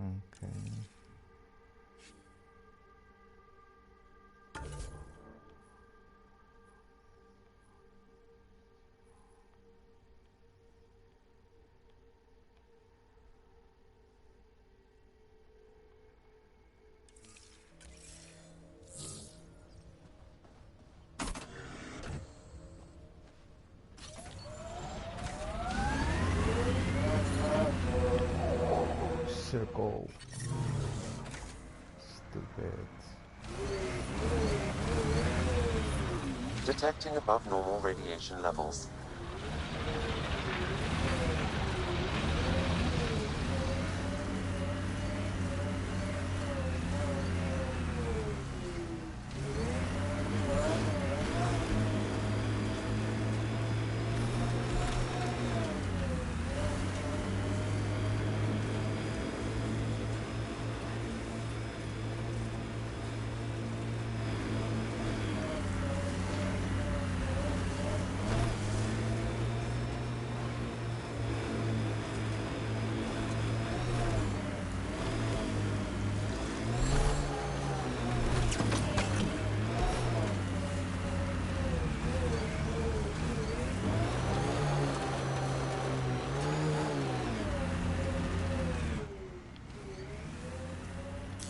Okay. circle. Stupid. Detecting above normal radiation levels.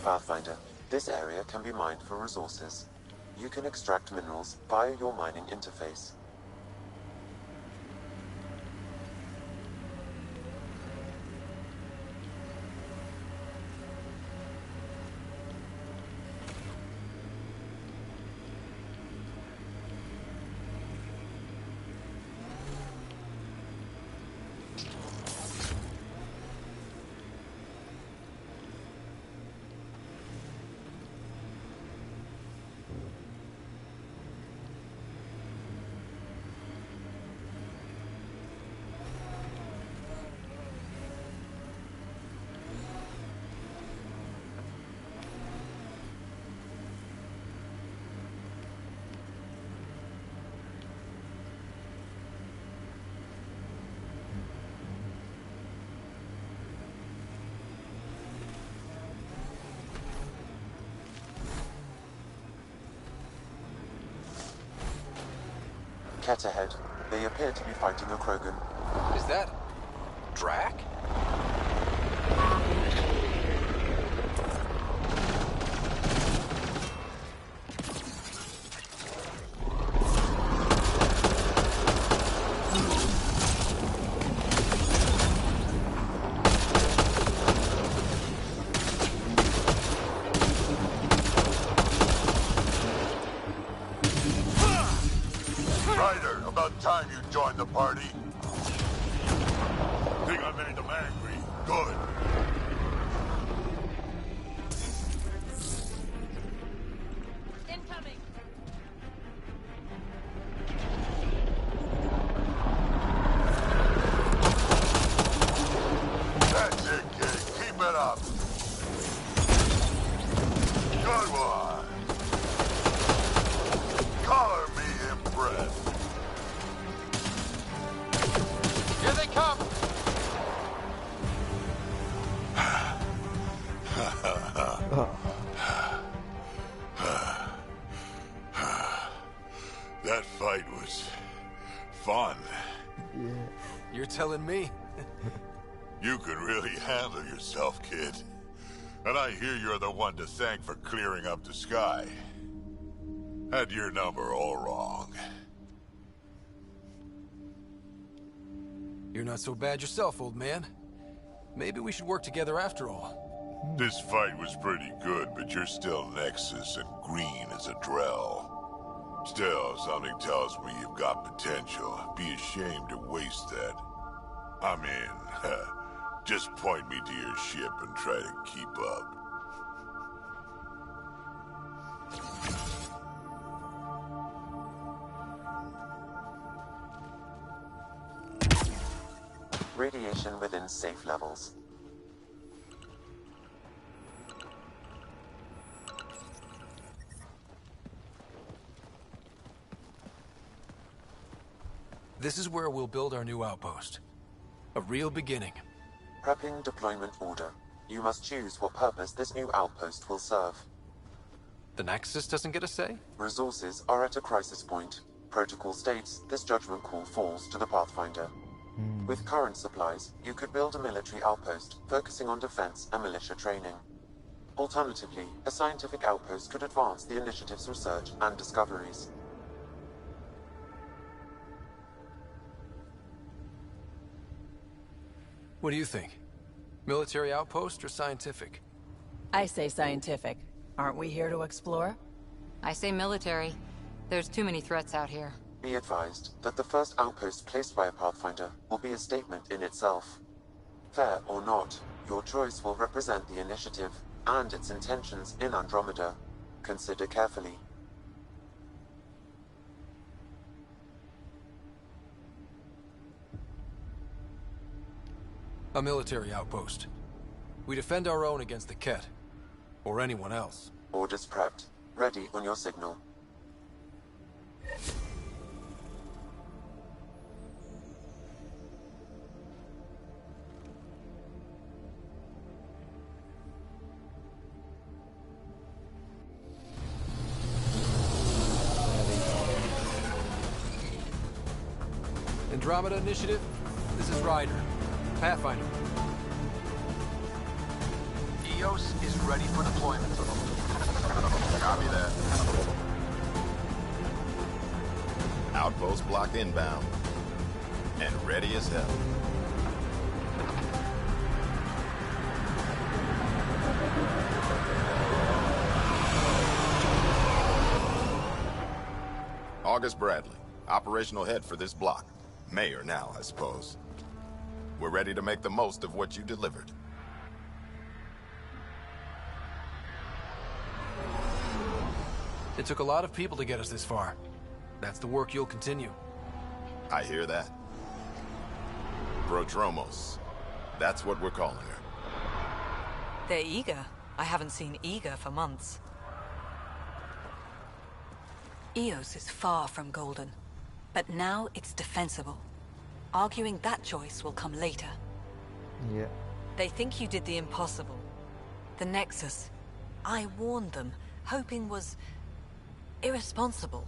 Pathfinder, this area can be mined for resources. You can extract minerals via your mining interface. Cat ahead. They appear to be fighting a Krogan. Is that... Drac? Ryder, about time you joined the party. Think I made them angry. Good. Incoming! That's it, kid. Keep it up. Good one. Color me impressed. Here they come! That fight was fun. Yeah. You're telling me? You can really handle yourself, kid. And I hear you're the one to thank for clearing up the sky. Had your number all wrong. You're not so bad yourself, old man. Maybe we should work together after all. This fight was pretty good, but you're still Nexus and green as a Drell. Still, something tells me you've got potential. Be ashamed to waste that. I mean, just point me to your ship and try to keep up. Radiation within safe levels. This is where we'll build our new outpost. A real beginning. Prepping deployment order. You must choose what purpose this new outpost will serve. The Nexus doesn't get a say? Resources are at a crisis point. Protocol states this judgment call falls to the Pathfinder. With current supplies, you could build a military outpost, focusing on defense and militia training. Alternatively, a scientific outpost could advance the initiative's research and discoveries. What do you think? Military outpost or scientific? I say scientific. Aren't we here to explore? I say military. There's too many threats out here. Be advised that the first outpost placed by a Pathfinder will be a statement in itself. Fair or not, your choice will represent the initiative and its intentions in Andromeda. Consider carefully. A military outpost. We defend our own against the Ket. Or anyone else. Orders prepped. Ready on your signal. Andromeda Initiative, this is Ryder. Pathfinder. EOS is ready for deployment. Copy that. Outpost block inbound. And ready as hell. August Bradley, operational head for this block. Mayor now, I suppose. We're ready to make the most of what you delivered. It took a lot of people to get us this far. That's the work you'll continue. I hear that. Prodromos. That's what we're calling her. They're eager. I haven't seen eager for months. EOS is far from golden. But now it's defensible. Arguing that choice will come later. Yeah. They think you did the impossible. The Nexus. I warned them, hoping was irresponsible.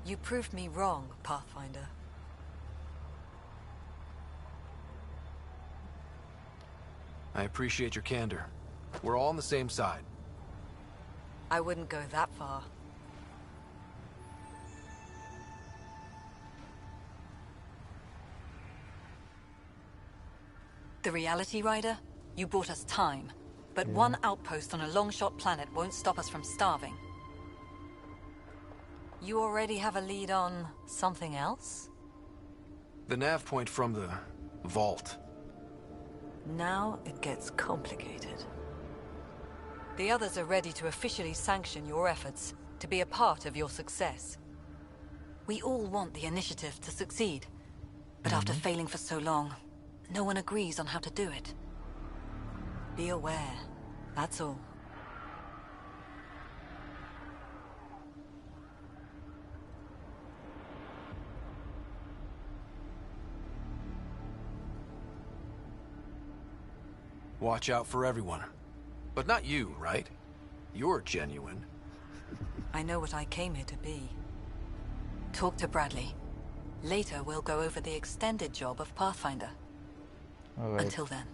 You proved me wrong, Pathfinder. I appreciate your candor. We're all on the same side. I wouldn't go that far. The reality, Rider? You bought us time. But one outpost on a long-shot planet won't stop us from starving. You already have a lead on something else? The nav point from the vault. Now it gets complicated. The others are ready to officially sanction your efforts, to be a part of your success. We all want the initiative to succeed. But after failing for so long, no one agrees on how to do it. Be aware, that's all. Watch out for everyone. But not you, right? You're genuine. I know what I came here to be. Talk to Bradley. Later, we'll go over the extended job of Pathfinder. All right. Until then,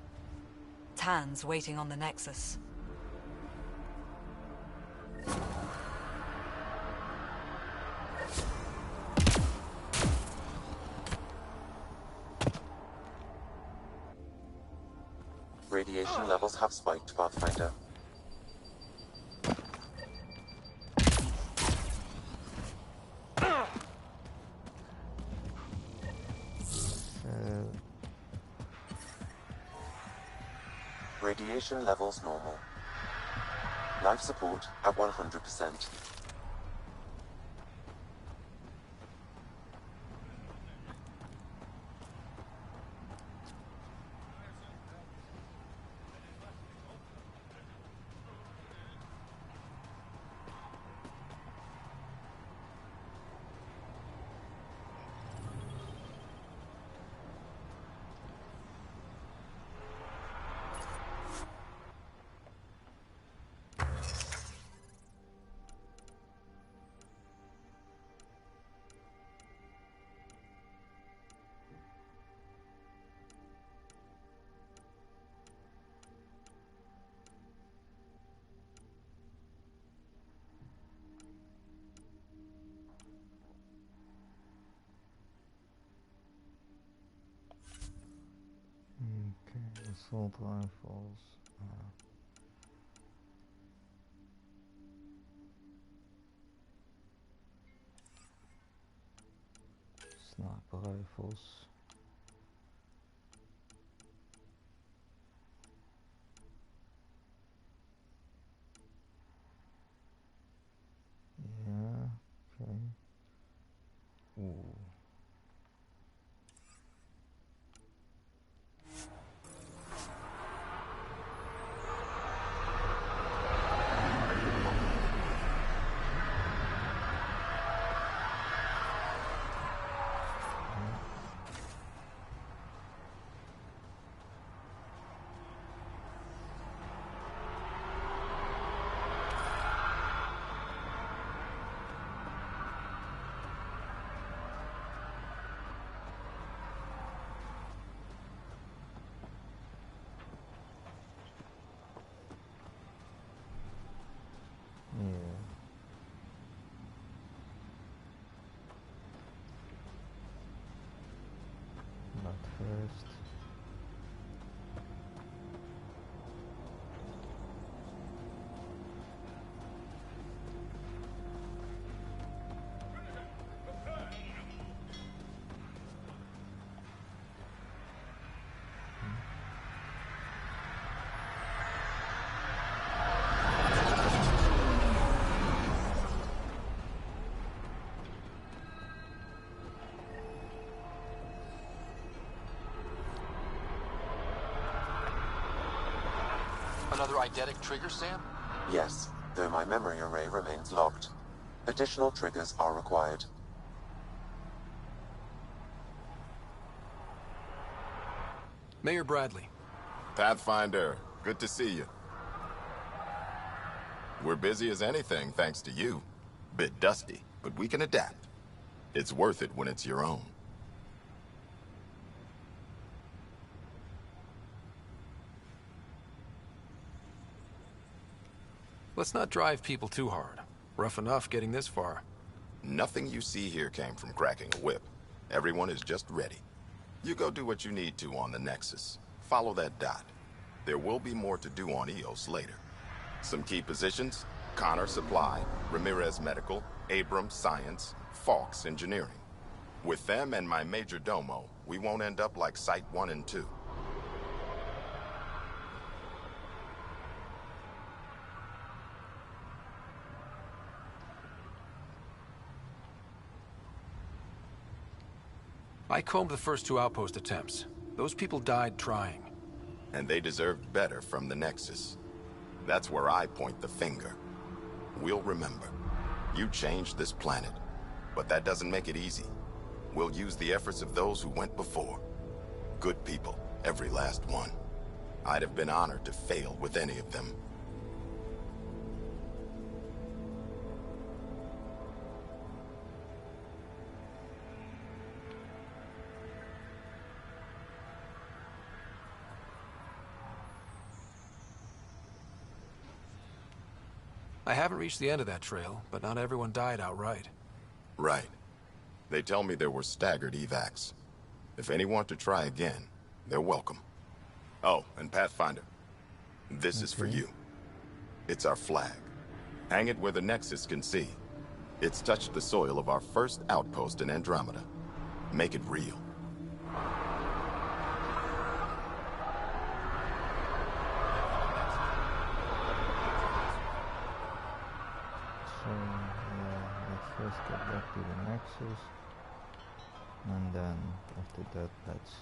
Tan's waiting on the Nexus. Radiation levels have spiked, Pathfinder. Radiation levels normal. Life support at 100%. Assault rifles. Sniper rifles. Yeah, okay. Ooh. Not first. Another eidetic trigger, Sam? Yes, though my memory array remains locked. Additional triggers are required. Mayor Bradley. Pathfinder, good to see you. We're busy as anything thanks to you. Bit dusty, but we can adapt. It's worth it when it's your own. Let's not drive people too hard. Rough enough getting this far. Nothing you see here came from cracking a whip. Everyone is just ready. You go do what you need to on the Nexus. Follow that dot. There will be more to do on EOS later. Some key positions: Connor Supply, Ramirez Medical, Abrams Science, Fawkes Engineering. With them and my major domo, we won't end up like Site 1 and 2. I combed the first 2 outpost attempts. Those people died trying. And they deserved better from the Nexus. That's where I point the finger. We'll remember. You changed this planet, but that doesn't make it easy. We'll use the efforts of those who went before. Good people, every last one. I'd have been honored to fail with any of them. I haven't reached the end of that trail, but not everyone died outright. Right. They tell me there were staggered evacs. If anyone want to try again, they're welcome. Oh, and Pathfinder, this is for you. It's our flag. Hang it where the Nexus can see. It's touched the soil of our first outpost in Andromeda. Make it real. So, let's first get back to the Nexus. And then, after that, let's...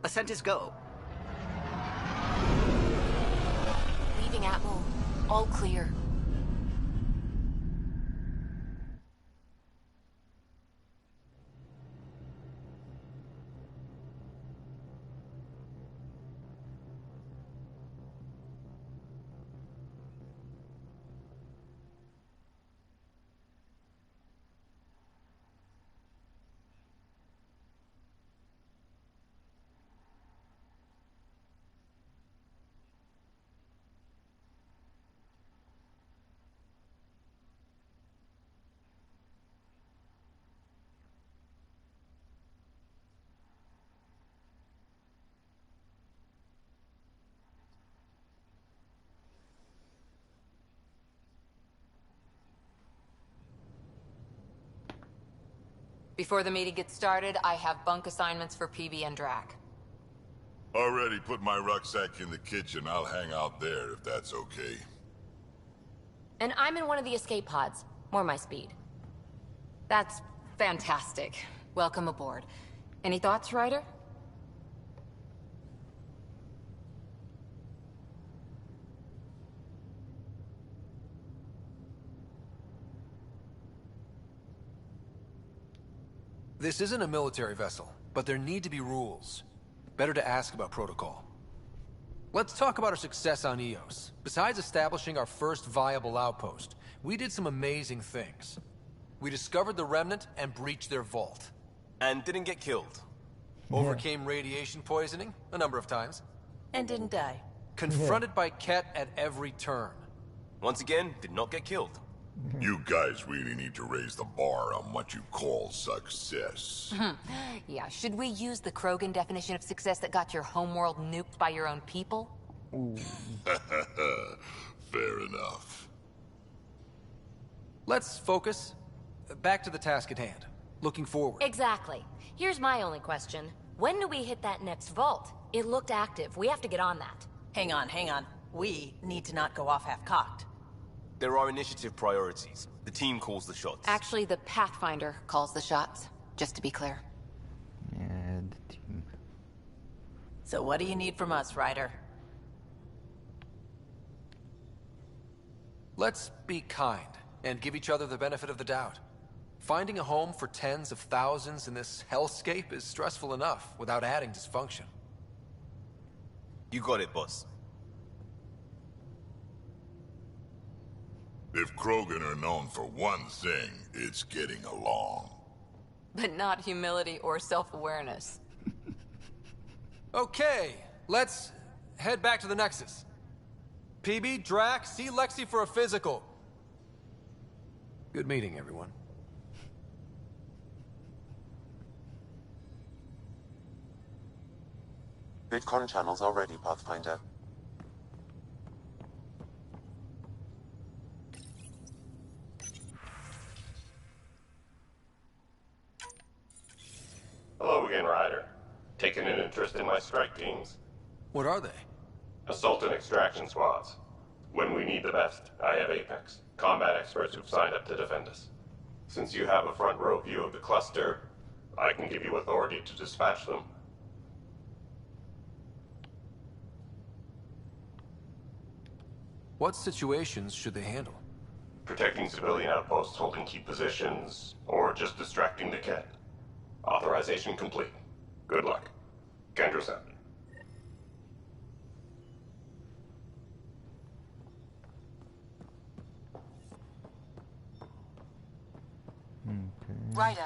Ascent is go. Leaving Atmo. All clear. Before the meeting gets started, I have bunk assignments for PB and Drac. Already put my rucksack in the kitchen. I'll hang out there if that's okay. And I'm in one of the escape pods. More my speed. That's fantastic. Welcome aboard. Any thoughts, Ryder? This isn't a military vessel, but there need to be rules. Better to ask about protocol. Let's talk about our success on Eos. Besides establishing our first viable outpost, we did some amazing things. We discovered the Remnant and breached their vault. And didn't get killed. Overcame radiation poisoning a number of times. And didn't die. Confronted by Ket at every turn. Once again, did not get killed. You guys really need to raise the bar on what you call success. Yeah, should we use the Krogan definition of success that got your homeworld nuked by your own people? Fair enough. Let's focus. Back to the task at hand. Looking forward. Exactly. Here's my only question. When do we hit that next vault? It looked active. We have to get on that. Hang on, hang on. We need to not go off half-cocked. There are initiative priorities. The team calls the shots. Actually, the Pathfinder calls the shots, just to be clear. Yeah, the team. So what do you need from us, Ryder? Let's be kind and give each other the benefit of the doubt. Finding a home for tens of thousands in this hellscape is stressful enough without adding dysfunction. You got it, boss. If Krogan are known for one thing, it's getting along. But not humility or self-awareness. Okay, let's head back to the Nexus. PB, Drac, see Lexi for a physical. Good meeting, everyone. VidCon channels are ready, Pathfinder. Hello again, Ryder. Taking an interest in my strike teams. What are they? Assault and extraction squads. When we need the best, I have Apex, combat experts who've signed up to defend us. Since you have a front row view of the cluster, I can give you authority to dispatch them. What situations should they handle? Protecting civilian outposts holding key positions, or just distracting the Ket. Authorization complete. Good luck. Kendra's out. Ryder,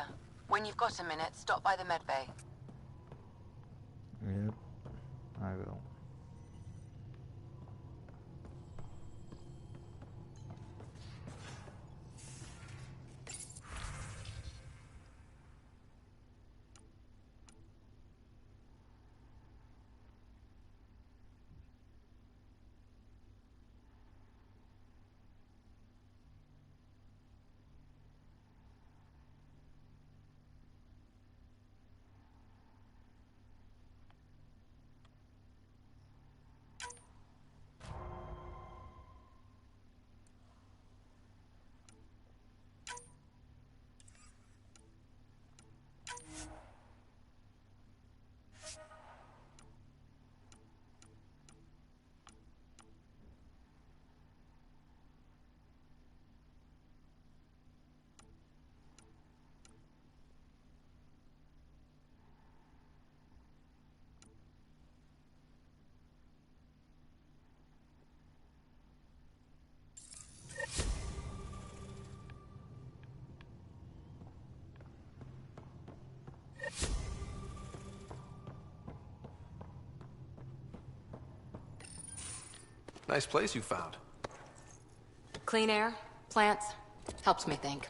when you've got a minute, stop by the medbay. Yep, I will. Nice place you found. Clean air, plants, helps me think.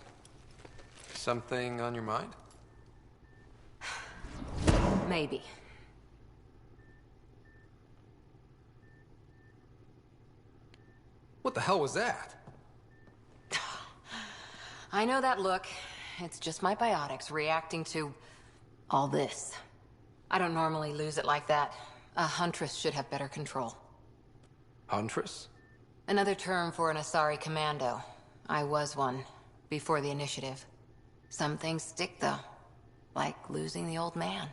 Something on your mind? Maybe. What the hell was that? I know that look. It's just my biotics reacting to all this. I don't normally lose it like that. A huntress should have better control. Huntress? Another term for an Asari commando. I was one, before the initiative. Some things stick, though. Like losing the old man.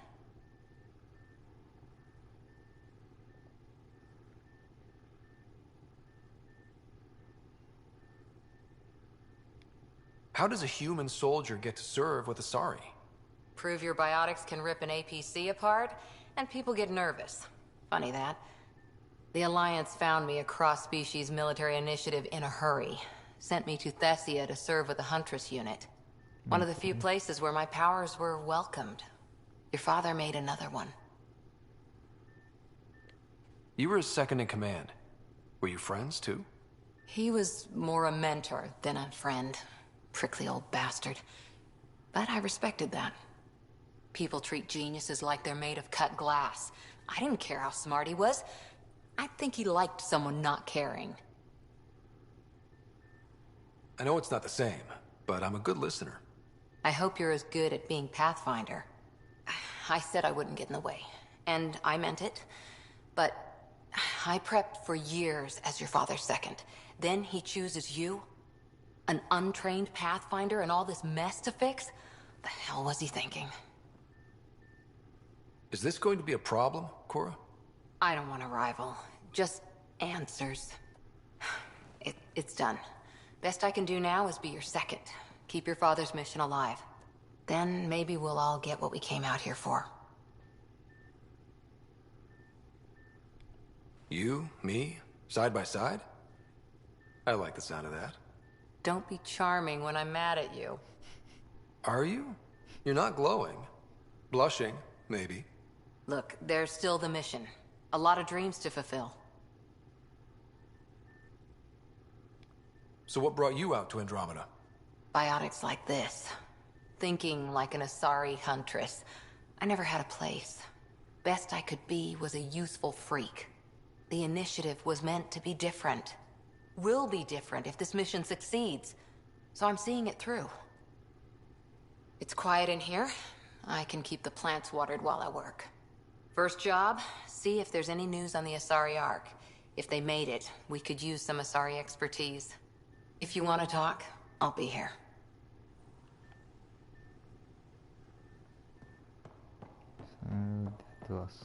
How does a human soldier get to serve with Asari? Prove your biotics can rip an APC apart, and people get nervous. Funny that. The Alliance found me a cross-species military initiative in a hurry. Sent me to Thessia to serve with the Huntress unit. One of the few places where my powers were welcomed. Your father made another one. You were his second in command. Were you friends, too? He was more a mentor than a friend. Prickly old bastard. But I respected that. People treat geniuses like they're made of cut glass. I didn't care how smart he was. I think he liked someone not caring. I know it's not the same, but I'm a good listener. I hope you're as good at being Pathfinder. I said I wouldn't get in the way, and I meant it. But I prepped for years as your father's second. Then he chooses you? An untrained Pathfinder and all this mess to fix? The hell was he thinking? Is this going to be a problem, Cora? I don't want a rival. Just answers. It's done. Best I can do now is be your second. Keep your father's mission alive. Then maybe we'll all get what we came out here for. You, me, side by side? I like the sound of that. Don't be charming when I'm mad at you. Are you? You're not glowing. Blushing, maybe. Look, there's still the mission. A lot of dreams to fulfill. So what brought you out to Andromeda? Biotics like this. Thinking like an Asari huntress. I never had a place. Best I could be was a useful freak. The initiative was meant to be different. Will be different if this mission succeeds. So I'm seeing it through. It's quiet in here. I can keep the plants watered while I work. First job, see if there's any news on the Asari Ark. If they made it, we could use some Asari expertise. If you want to talk, I'll be here. That was...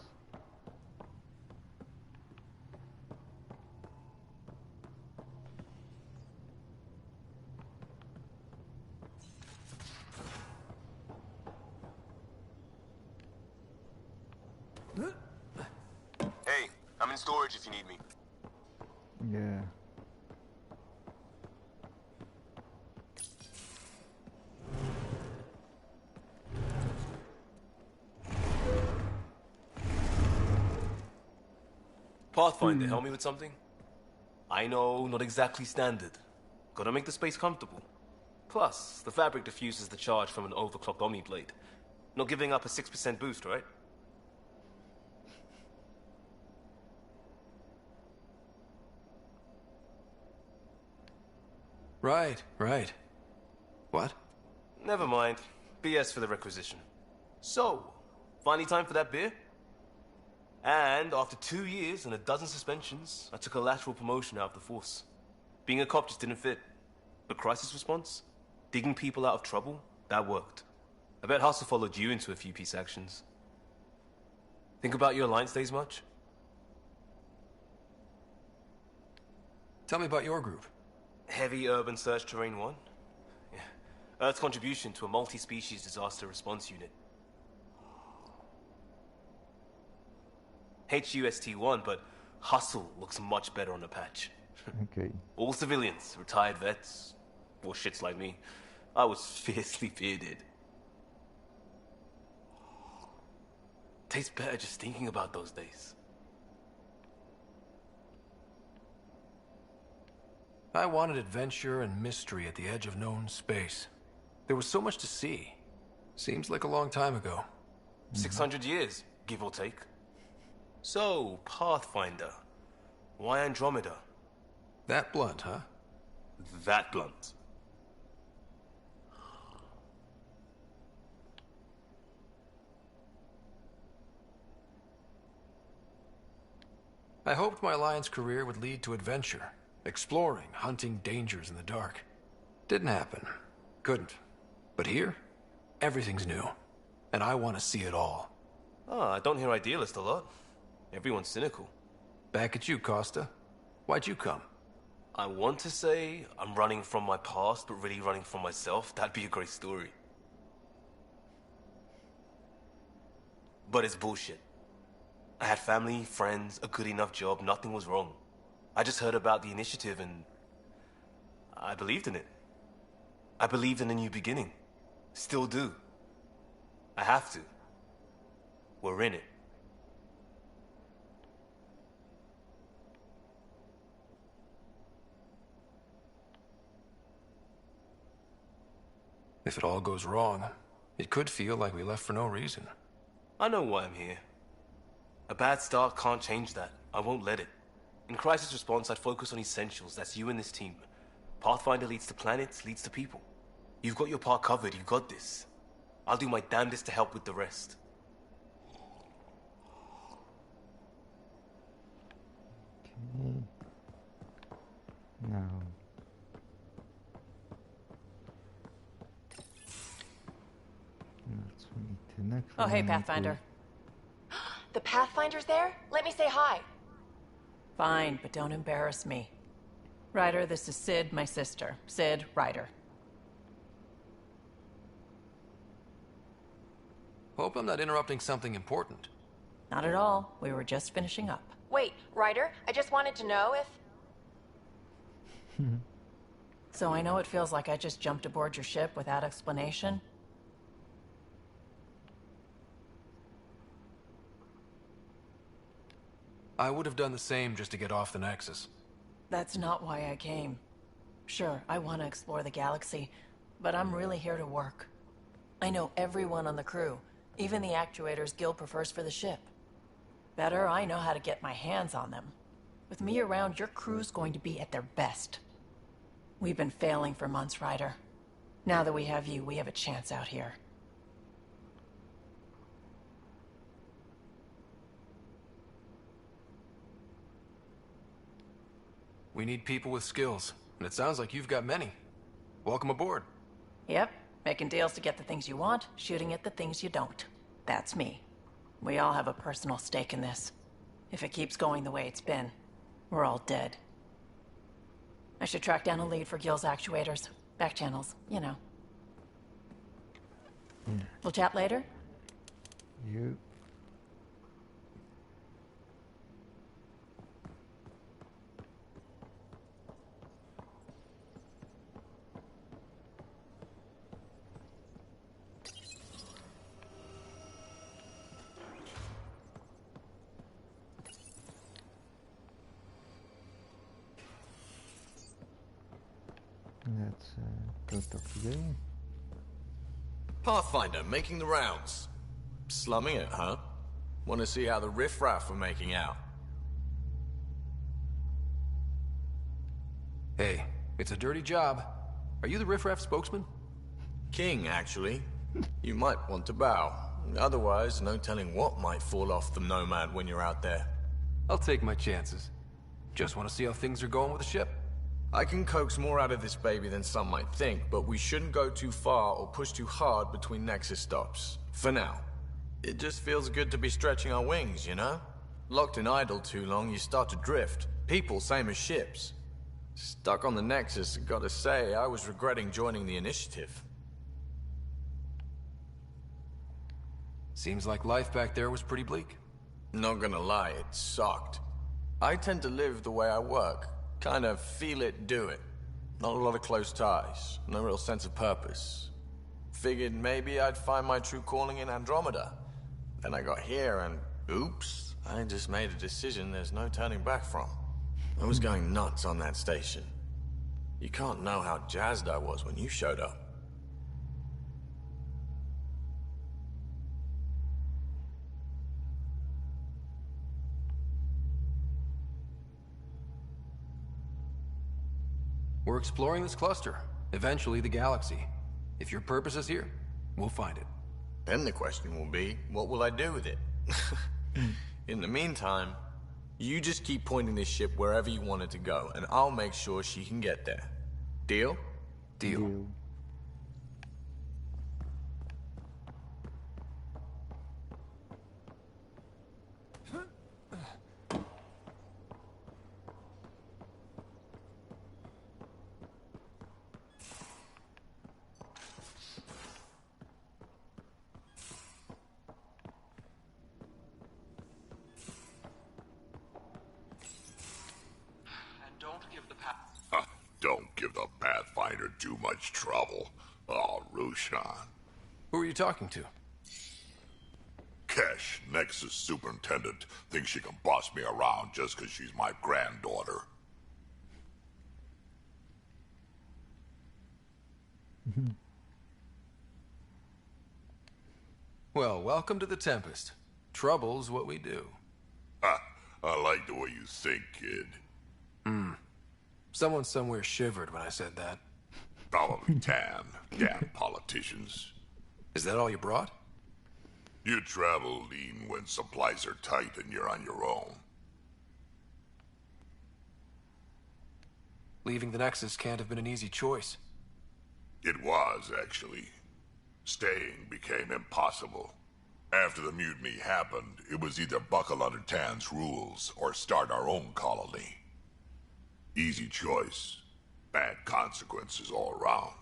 Hey, I'm in storage if you need me. Yeah. Pathfinder, help me with something? I know, not exactly standard. Gotta make the space comfortable. Plus, the fabric diffuses the charge from an overclocked Omni blade. Not giving up a 6% boost, right? Right. What? Never mind. BS for the requisition. So, finally time for that beer? And after 2 years and a dozen suspensions, I took a lateral promotion out of the force. Being a cop just didn't fit. But crisis response? Digging people out of trouble? That worked. I bet Hustle followed you into a few peace actions. Think about your Alliance days much? Tell me about your group. Heavy Urban Search Terrain 1? Yeah. Earth's contribution to a multi-species disaster response unit. HUST-1, but Hustle looks much better on the patch. Okay. All civilians, retired vets, or shits like me. I was fiercely bearded. Tastes better just thinking about those days. I wanted adventure and mystery at the edge of known space. There was so much to see. Seems like a long time ago. 600 years, give or take. So, Pathfinder. Why Andromeda? That blunt, huh? That blunt. I hoped my Alliance career would lead to adventure. Exploring, hunting dangers in the dark. Didn't happen. Couldn't. But here, everything's new. And I want to see it all. Oh, I don't hear idealist a lot. Everyone's cynical. Back at you, Costa. Why'd you come? I want to say I'm running from my past, but really running from myself. That'd be a great story. But it's bullshit. I had family, friends, a good enough job, nothing was wrong. I just heard about the initiative and I believed in it. I believed in a new beginning. Still do. I have to. We're in it. If it all goes wrong, it could feel like we left for no reason. I know why I'm here. A bad start can't change that. I won't let it. In crisis response, I'd focus on essentials. That's you and this team. Pathfinder leads to planets, leads to people. You've got your part covered. You got this. I'll do my damnedest to help with the rest. Okay. Now. Let's meet the next one. Oh, hey, Pathfinder. The Pathfinder's there? Let me say hi. Fine, but don't embarrass me. Ryder, this is Sid, my sister. Sid, Ryder. Hope I'm not interrupting something important. Not at all. We were just finishing up. Wait, Ryder, I just wanted to know if... So I know it feels like I just jumped aboard your ship without explanation. I would have done the same just to get off the Nexus. That's not why I came. Sure, I want to explore the galaxy, but I'm really here to work. I know everyone on the crew, even the actuators Gil prefers for the ship. Better, I know how to get my hands on them. With me around, your crew's going to be at their best. We've been failing for months, Ryder. Now that we have you, we have a chance out here. We need people with skills, and it sounds like you've got many. Welcome aboard. Yep, making deals to get the things you want, shooting at the things you don't. That's me. We all have a personal stake in this. If it keeps going the way it's been, we're all dead. I should track down a lead for Gil's actuators. Back channels, you know. We'll chat later? You. Let's go talk to Gil. Pathfinder, making the rounds. Slumming it, huh? Want to see how the riffraff are making out? Hey, it's a dirty job. Are you the riffraff spokesman? King, actually. You might want to bow. Otherwise, no telling what might fall off the Nomad when you're out there. I'll take my chances. Just want to see how things are going with the ship. I can coax more out of this baby than some might think, but we shouldn't go too far or push too hard between Nexus stops. For now. It just feels good to be stretching our wings, you know? Locked in idle too long, you start to drift. People, same as ships. Stuck on the Nexus, gotta say, I was regretting joining the initiative. Seems like life back there was pretty bleak. Not gonna lie, it sucked. I tend to live the way I work. Kind of feel it, do it. Not a lot of close ties, no real sense of purpose. Figured maybe I'd find my true calling in Andromeda. Then I got here and, oops, I just made a decision there's no turning back from. I was going nuts on that station. You can't know how jazzed I was when you showed up. We're exploring this cluster, eventually the galaxy. If your purpose is here, we'll find it. Then the question will be, what will I do with it? In the meantime, you just keep pointing this ship wherever you want it to go, and I'll make sure she can get there. Deal? Deal. Don't give the Pathfinder too much trouble. Oh, Rushan. Who are you talking to? Kesh, Nexus Superintendent, thinks she can boss me around just because she's my granddaughter. Well, welcome to the Tempest. Trouble's what we do. Ha! I like the way you think, kid. Someone somewhere shivered when I said that. Probably Tan. Damn politicians. Is that all you brought? You travel lean when supplies are tight and you're on your own. Leaving the Nexus can't have been an easy choice. It was, actually. Staying became impossible. After the mutiny happened, it was either buckle under Tan's rules or start our own colony. Easy choice. Bad consequences all around.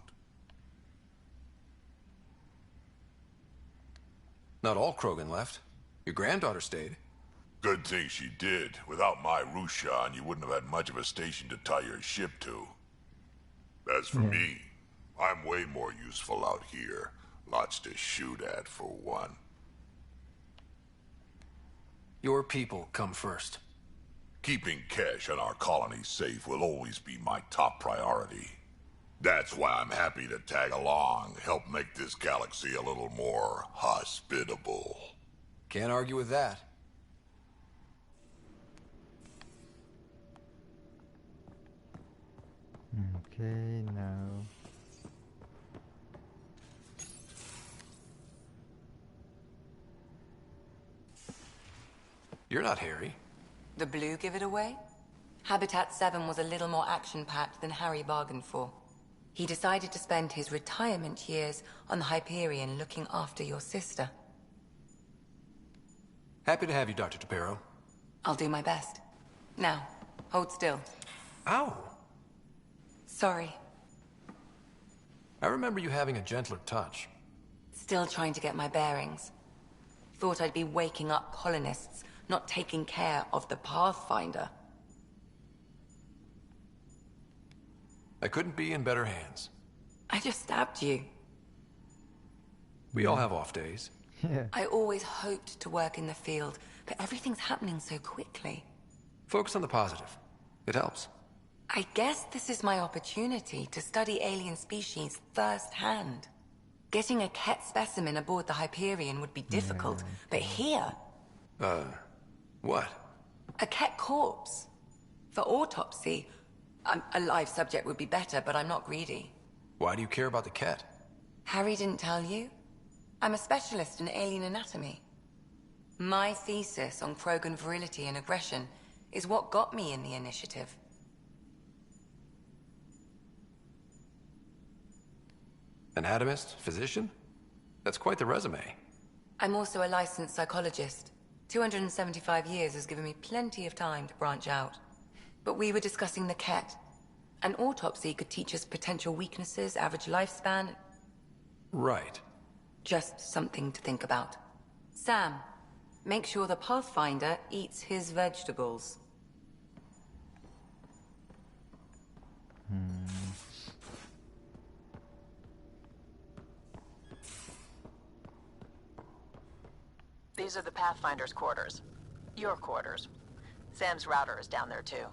Not all Krogan left. Your granddaughter stayed. Good thing she did. Without my Rushan, you wouldn't have had much of a station to tie your ship to. As for me, I'm way more useful out here. Lots to shoot at, for one. Your people come first. Keeping Kesh and our colony safe will always be my top priority. That's why I'm happy to tag along, help make this galaxy a little more hospitable. Can't argue with that. Okay, now. You're not Harry. The blue give it away? Habitat 7 was a little more action-packed than Harry bargained for. He decided to spend his retirement years on the Hyperion looking after your sister. Happy to have you, Dr. Tapero. I'll do my best. Now, hold still. Ow! Sorry. I remember you having a gentler touch. Still trying to get my bearings. Thought I'd be waking up colonists, not taking care of the Pathfinder. I couldn't be in better hands. I just stabbed you. We all have off days. Yeah. I always hoped to work in the field, but everything's happening so quickly. Focus on the positive. It helps. I guess this is my opportunity to study alien species firsthand. Getting a Ket specimen aboard the Hyperion would be difficult, but here... What? A Ket corpse. For autopsy, a live subject would be better, but I'm not greedy. Why do you care about the Ket? Harry didn't tell you? I'm a specialist in alien anatomy. My thesis on Krogan virility and aggression is what got me in the initiative. Anatomist? Physician? That's quite the resume. I'm also a licensed psychologist. 275 years has given me plenty of time to branch out. But we were discussing the Ket. An autopsy could teach us potential weaknesses, average lifespan. Right. Just something to think about. Sam, make sure the Pathfinder eats his vegetables. These are the Pathfinder's quarters. Your quarters. Sam's router is down there too.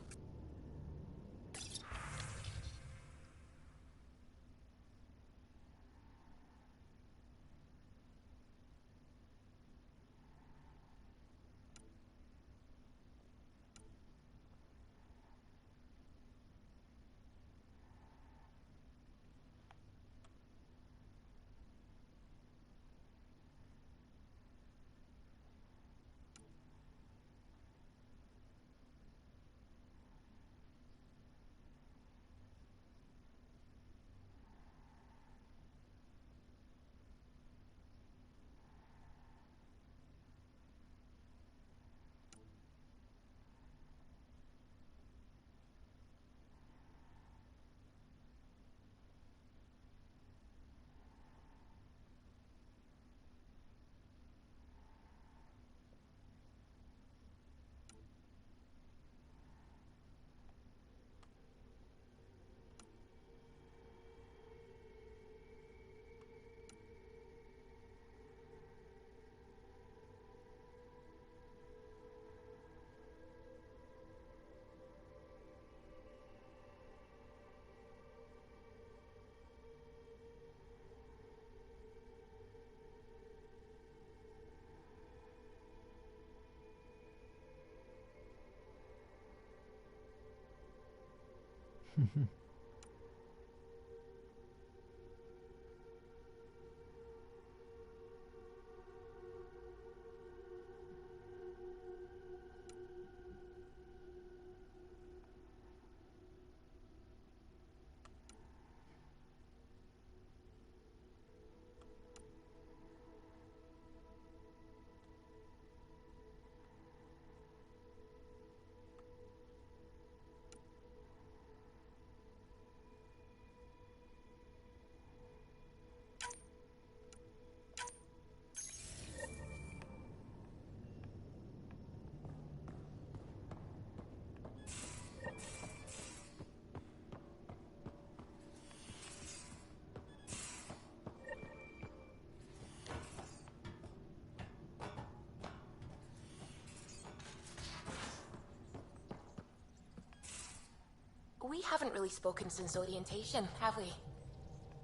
We haven't really spoken since orientation, have we?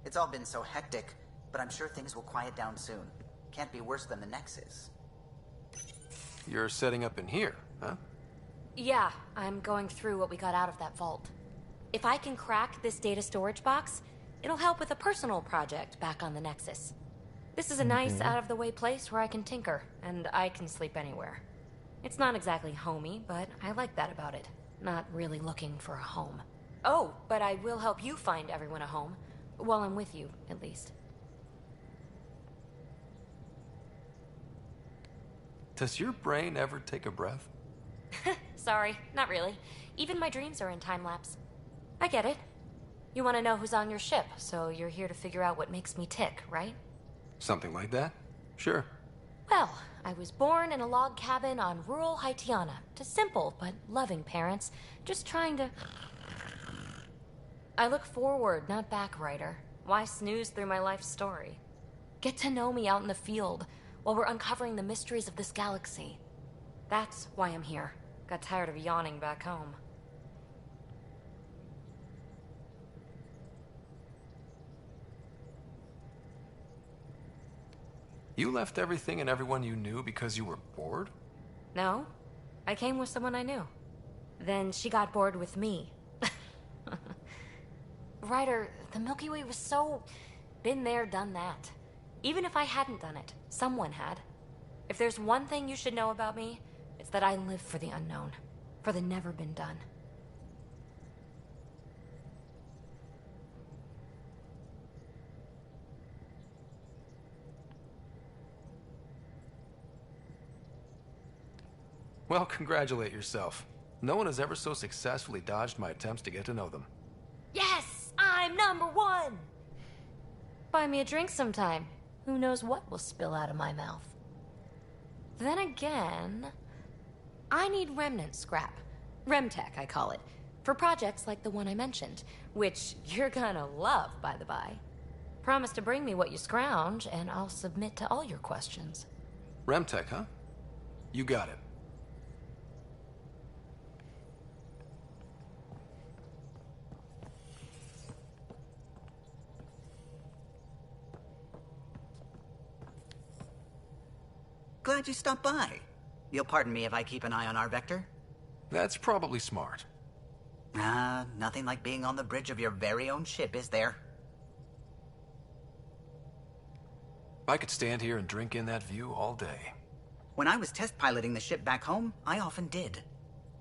It's all been so hectic, but I'm sure things will quiet down soon. Can't be worse than the Nexus. You're setting up in here, huh? Yeah, I'm going through what we got out of that vault. If I can crack this data storage box, it'll help with a personal project back on the Nexus. This is a nice, out-of-the-way place where I can tinker, and I can sleep anywhere. It's not exactly homey, but I like that about it. Not really looking for a home. Oh, but I will help you find everyone a home. While I'm with you, at least. Does your brain ever take a breath? Sorry, not really. Even my dreams are in time-lapse. I get it. You want to know who's on your ship, so you're here to figure out what makes me tick, right? Something like that? Sure. Well, I was born in a log cabin on rural Haitiana to simple but loving parents, just trying to... I look forward, not back, Ryder. Why snooze through my life story? Get to know me out in the field while we're uncovering the mysteries of this galaxy. That's why I'm here. Got tired of yawning back home. You left everything and everyone you knew because you were bored? No, I came with someone I knew. Then she got bored with me. Ryder, the Milky Way was so... been there, done that. Even if I hadn't done it, someone had. If there's one thing you should know about me, it's that I live for the unknown. For the never been done. Well, congratulate yourself. No one has ever so successfully dodged my attempts to get to know them. Yes! I'm #1! Buy me a drink sometime. Who knows what will spill out of my mouth. Then again... I need remnant scrap. Remtech, I call it. For projects like the one I mentioned. Which you're gonna love, by the by. Promise to bring me what you scrounge, and I'll submit to all your questions. Remtech, huh? You got it. Glad you stopped by. You'll pardon me if I keep an eye on our vector? That's probably smart. Nothing like being on the bridge of your very own ship, is there? I could stand here and drink in that view all day. When I was test piloting the ship back home, I often did.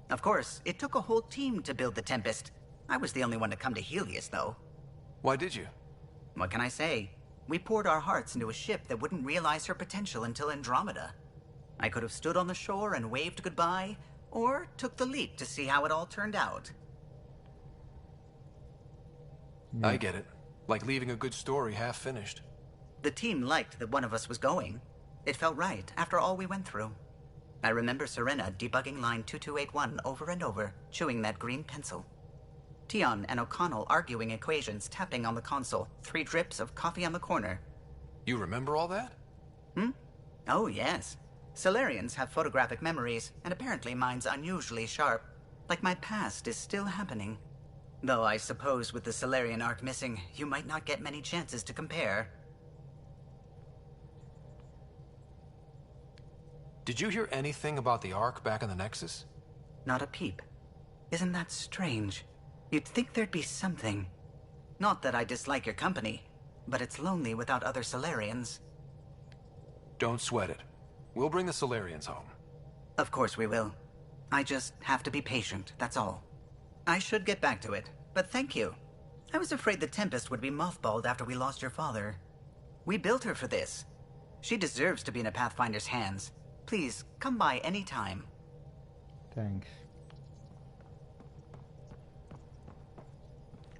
Of course, it took a whole team to build the Tempest. I was the only one to come to Helios, though. Why did you? What can I say? We poured our hearts into a ship that wouldn't realize her potential until Andromeda. I could have stood on the shore and waved goodbye, or took the leap to see how it all turned out. I get it. Like leaving a good story half-finished. The team liked that one of us was going. It felt right after all we went through. I remember Serena debugging line 2281 over and over, chewing that green pencil. Tion and O'Connell arguing equations, tapping on the console, 3 drips of coffee on the corner. You remember all that? Oh, yes. Solarians have photographic memories, and apparently mine's unusually sharp. Like my past is still happening. Though I suppose with the Solarian arc missing, you might not get many chances to compare. Did you hear anything about the Ark back in the Nexus? Not a peep. Isn't that strange? You'd think there'd be something. Not that I dislike your company, but it's lonely without other Solarians. Don't sweat it. We'll bring the Solarians home. Of course we will. I just have to be patient, that's all. I should get back to it, but thank you. I was afraid the Tempest would be mothballed after we lost your father. We built her for this. She deserves to be in a Pathfinder's hands. Please, come by any time. Thanks.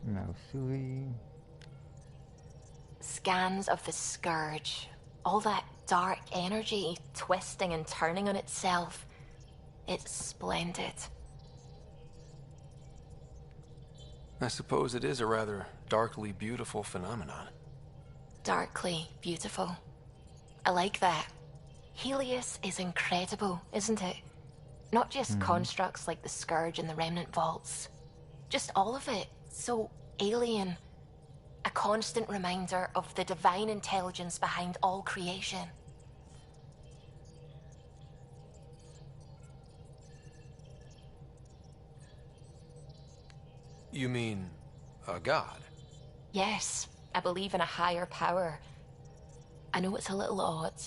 Now, Sui. Scans of the Scourge. All that dark energy twisting and turning on itself. It's splendid. I suppose it is a rather darkly beautiful phenomenon. Darkly beautiful. I like that. Helios is incredible, isn't it? Not just constructs like the Scourge and the Remnant Vaults. Just all of it. So alien. A constant reminder of the divine intelligence behind all creation. You mean a god? Yes, I believe in a higher power. I know it's a little odd,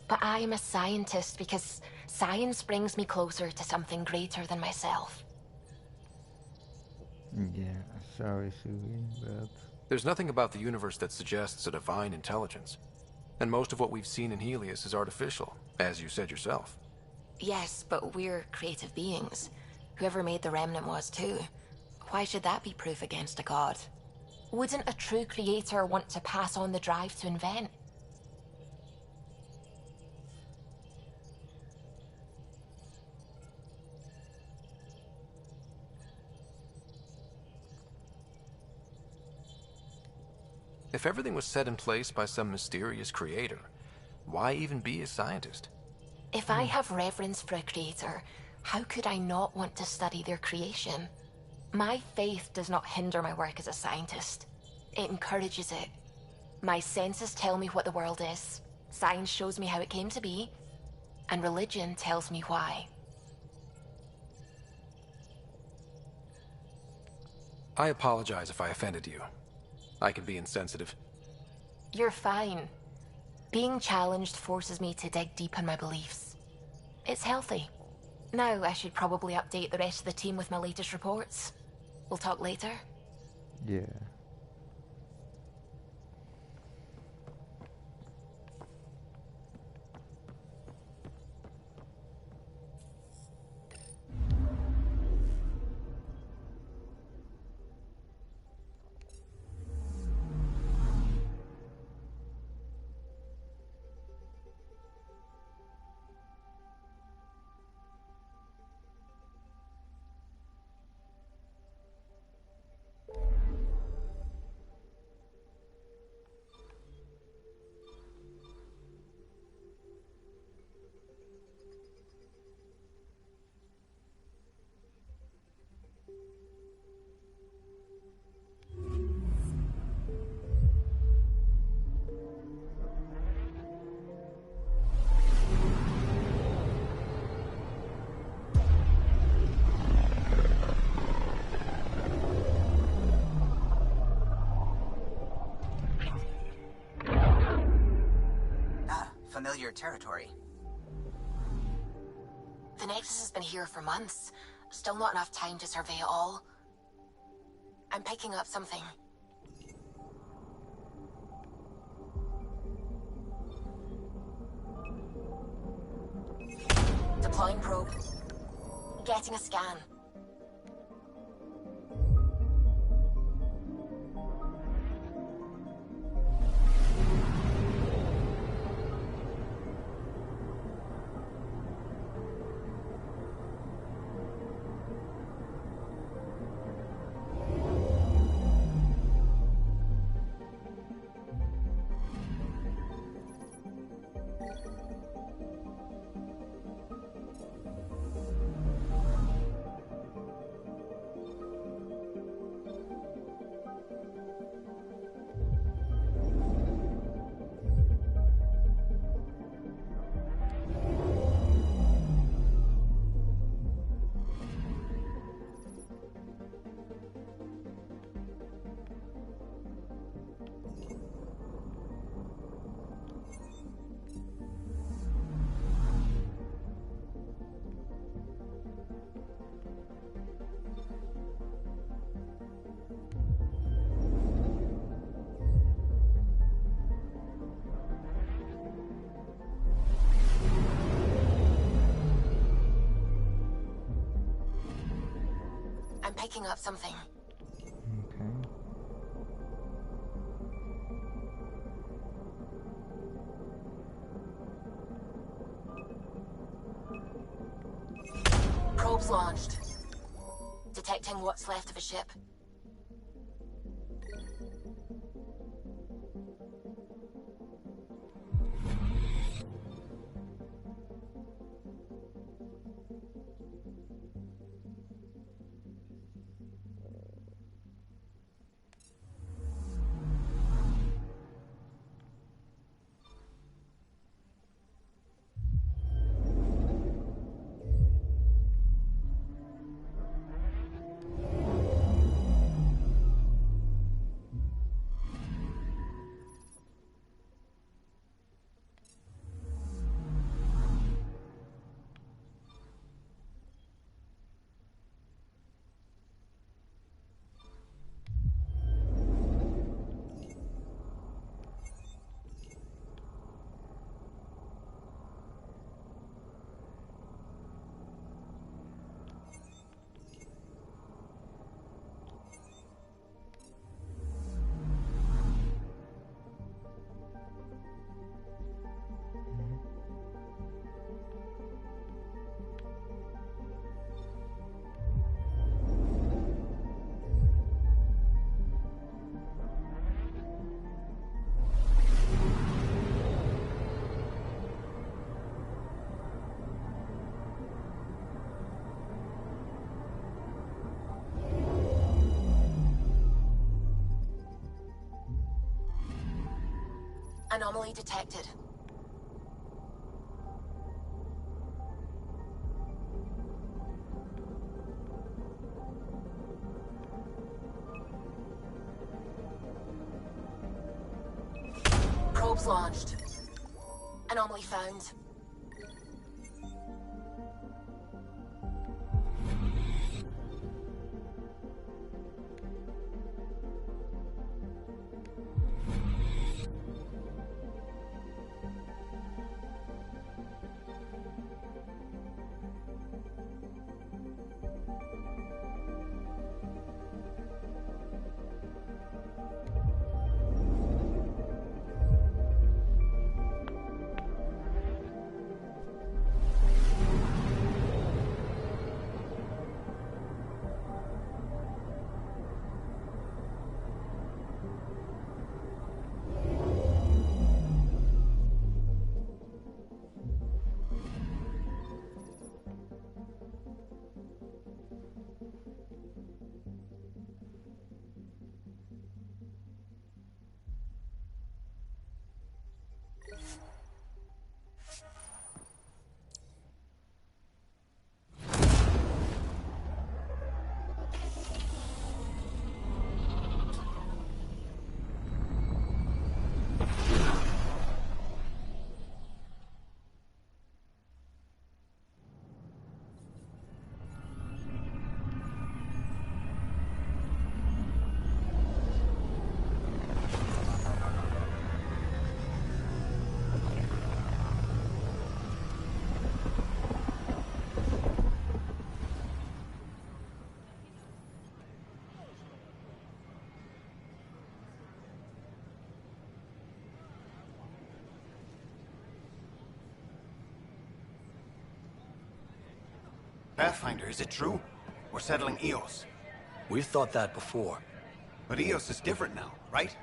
but I am a scientist because science brings me closer to something greater than myself. Yeah, sorry, Sui, but... There's nothing about the universe that suggests a divine intelligence. And most of what we've seen in Helios is artificial, as you said yourself. Yes, but we're creative beings. Whoever made the Remnant was too. Why should that be proof against a god? Wouldn't a true creator want to pass on the drive to invent? If everything was set in place by some mysterious creator, why even be a scientist? If I have reverence for a creator, how could I not want to study their creation? My faith does not hinder my work as a scientist. It encourages it. My senses tell me what the world is. Science shows me how it came to be. And religion tells me why. I apologize if I offended you. I can be insensitive. You're fine. Being challenged forces me to dig deep in my beliefs. It's healthy. Now I should probably update the rest of the team with my latest reports. We'll talk later. Yeah. Familiar territory. The Nexus has been here for months. Still not enough time to survey it all. I'm picking up something. Deploying probe. Getting a scan. picking up something. Okay. Probes launched. Detecting what's left of a ship. Anomaly detected. Probes launched. Anomaly found. Pathfinder, is it true? We're settling Eos. We've thought that before. But Eos is different now, right?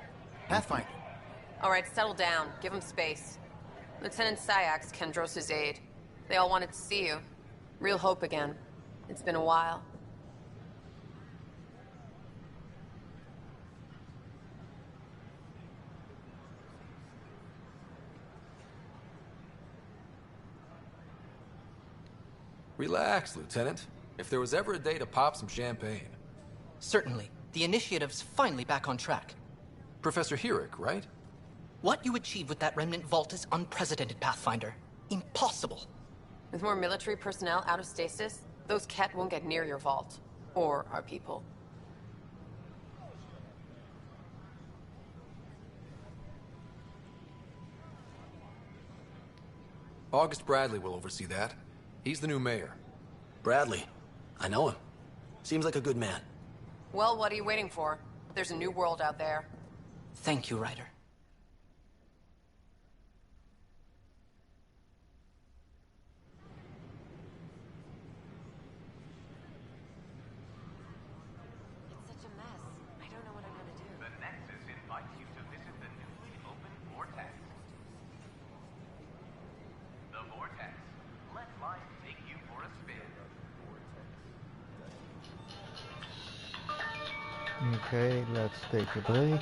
Pathfinder. All right, settle down. Give him space. Lieutenant Syak's Kendros' aide. They all wanted to see you. Real hope again. It's been a while. Relax, Lieutenant. If there was ever a day to pop some champagne. Certainly. The initiative's finally back on track. Professor Herrick, right? What you achieved with that remnant vault is unprecedented, Pathfinder. Impossible. With more military personnel out of stasis, those Ket won't get near your vault. Or our people. August Bradley will oversee that. He's the new mayor. Bradley. I know him. Seems like a good man. Well, what are you waiting for? There's a new world out there. Thank you, Ryder. It's such a mess. I don't know what I'm gonna do. The Nexus invites you to visit the newly opened Vortex. The Vortex. Let life take you for a spin. Okay, let's take a break.